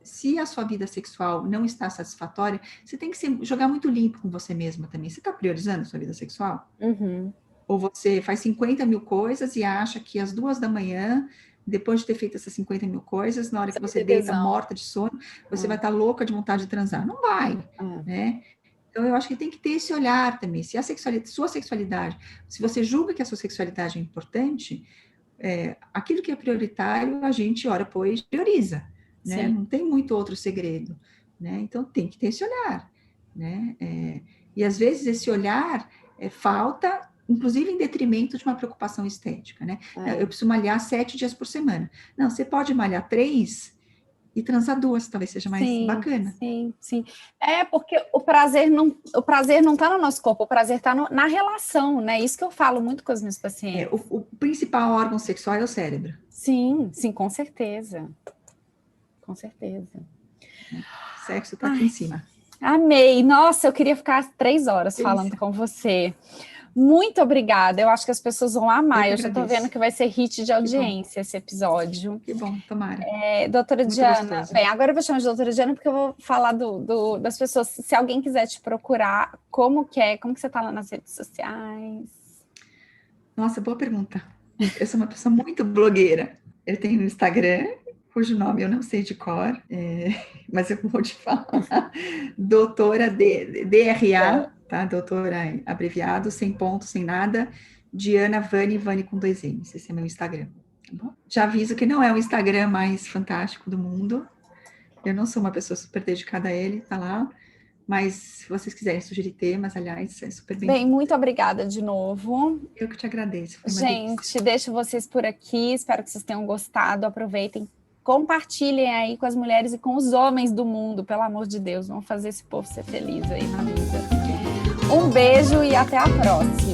se a sua vida sexual não está satisfatória, você tem que jogar muito limpo com você mesma também. Você está priorizando a sua vida sexual? Ou você faz 50 mil coisas e acha que às 2 da manhã, depois de ter feito essas 50 mil coisas, na hora que você deita morta de sono, você vai estar louca de vontade de transar. Não vai, né? Então, eu acho que tem que ter esse olhar também. Se a sua sexualidade, se você julga que a sua sexualidade é importante, aquilo que é prioritário, a gente, ora, pois, prioriza, né? Não tem muito outro segredo, né? Então, tem que ter esse olhar, né? E, às vezes, esse olhar falta, inclusive em detrimento de uma preocupação estética, né? Eu preciso malhar 7 dias por semana. Não, você pode malhar 3 e transar 2, talvez seja mais bacana.
Sim. Porque o prazer não está no nosso corpo, o prazer está na relação, né? Isso que eu falo muito com os meus pacientes.
O principal órgão sexual é o cérebro.
Sim, com certeza. Com certeza.
Sexo está aqui em cima.
Amei. Nossa, eu queria ficar 3 horas falando com você. Muito obrigada. Eu acho que as pessoas vão amar. Eu já estou vendo que vai ser hit de audiência esse episódio.
Que bom, tomara.
Doutora Diana. Bem, agora eu vou chamar de doutora Diana porque eu vou falar das pessoas. Se alguém quiser te procurar, como que você está lá nas redes sociais?
Nossa, boa pergunta. Eu sou uma pessoa muito blogueira. Eu tenho um Instagram, cujo nome eu não sei de cor, mas eu vou te falar. Doutora DRA, tá? Doutora abreviado, sem ponto, sem nada, Diana Vani com 2 N's. Esse é meu Instagram, tá bom? Já aviso que não é o Instagram mais fantástico do mundo. Eu não sou uma pessoa super dedicada a ele, tá lá. Mas se vocês quiserem sugerir temas, aliás, é super bem.
Bem, muito obrigada de novo.
Eu que te agradeço.
Gente, deixo vocês por aqui. Espero que vocês tenham gostado. Aproveitem. Compartilhem aí com as mulheres e com os homens do mundo, pelo amor de Deus. Vamos fazer esse povo ser feliz aí na vida. Um beijo e até a próxima.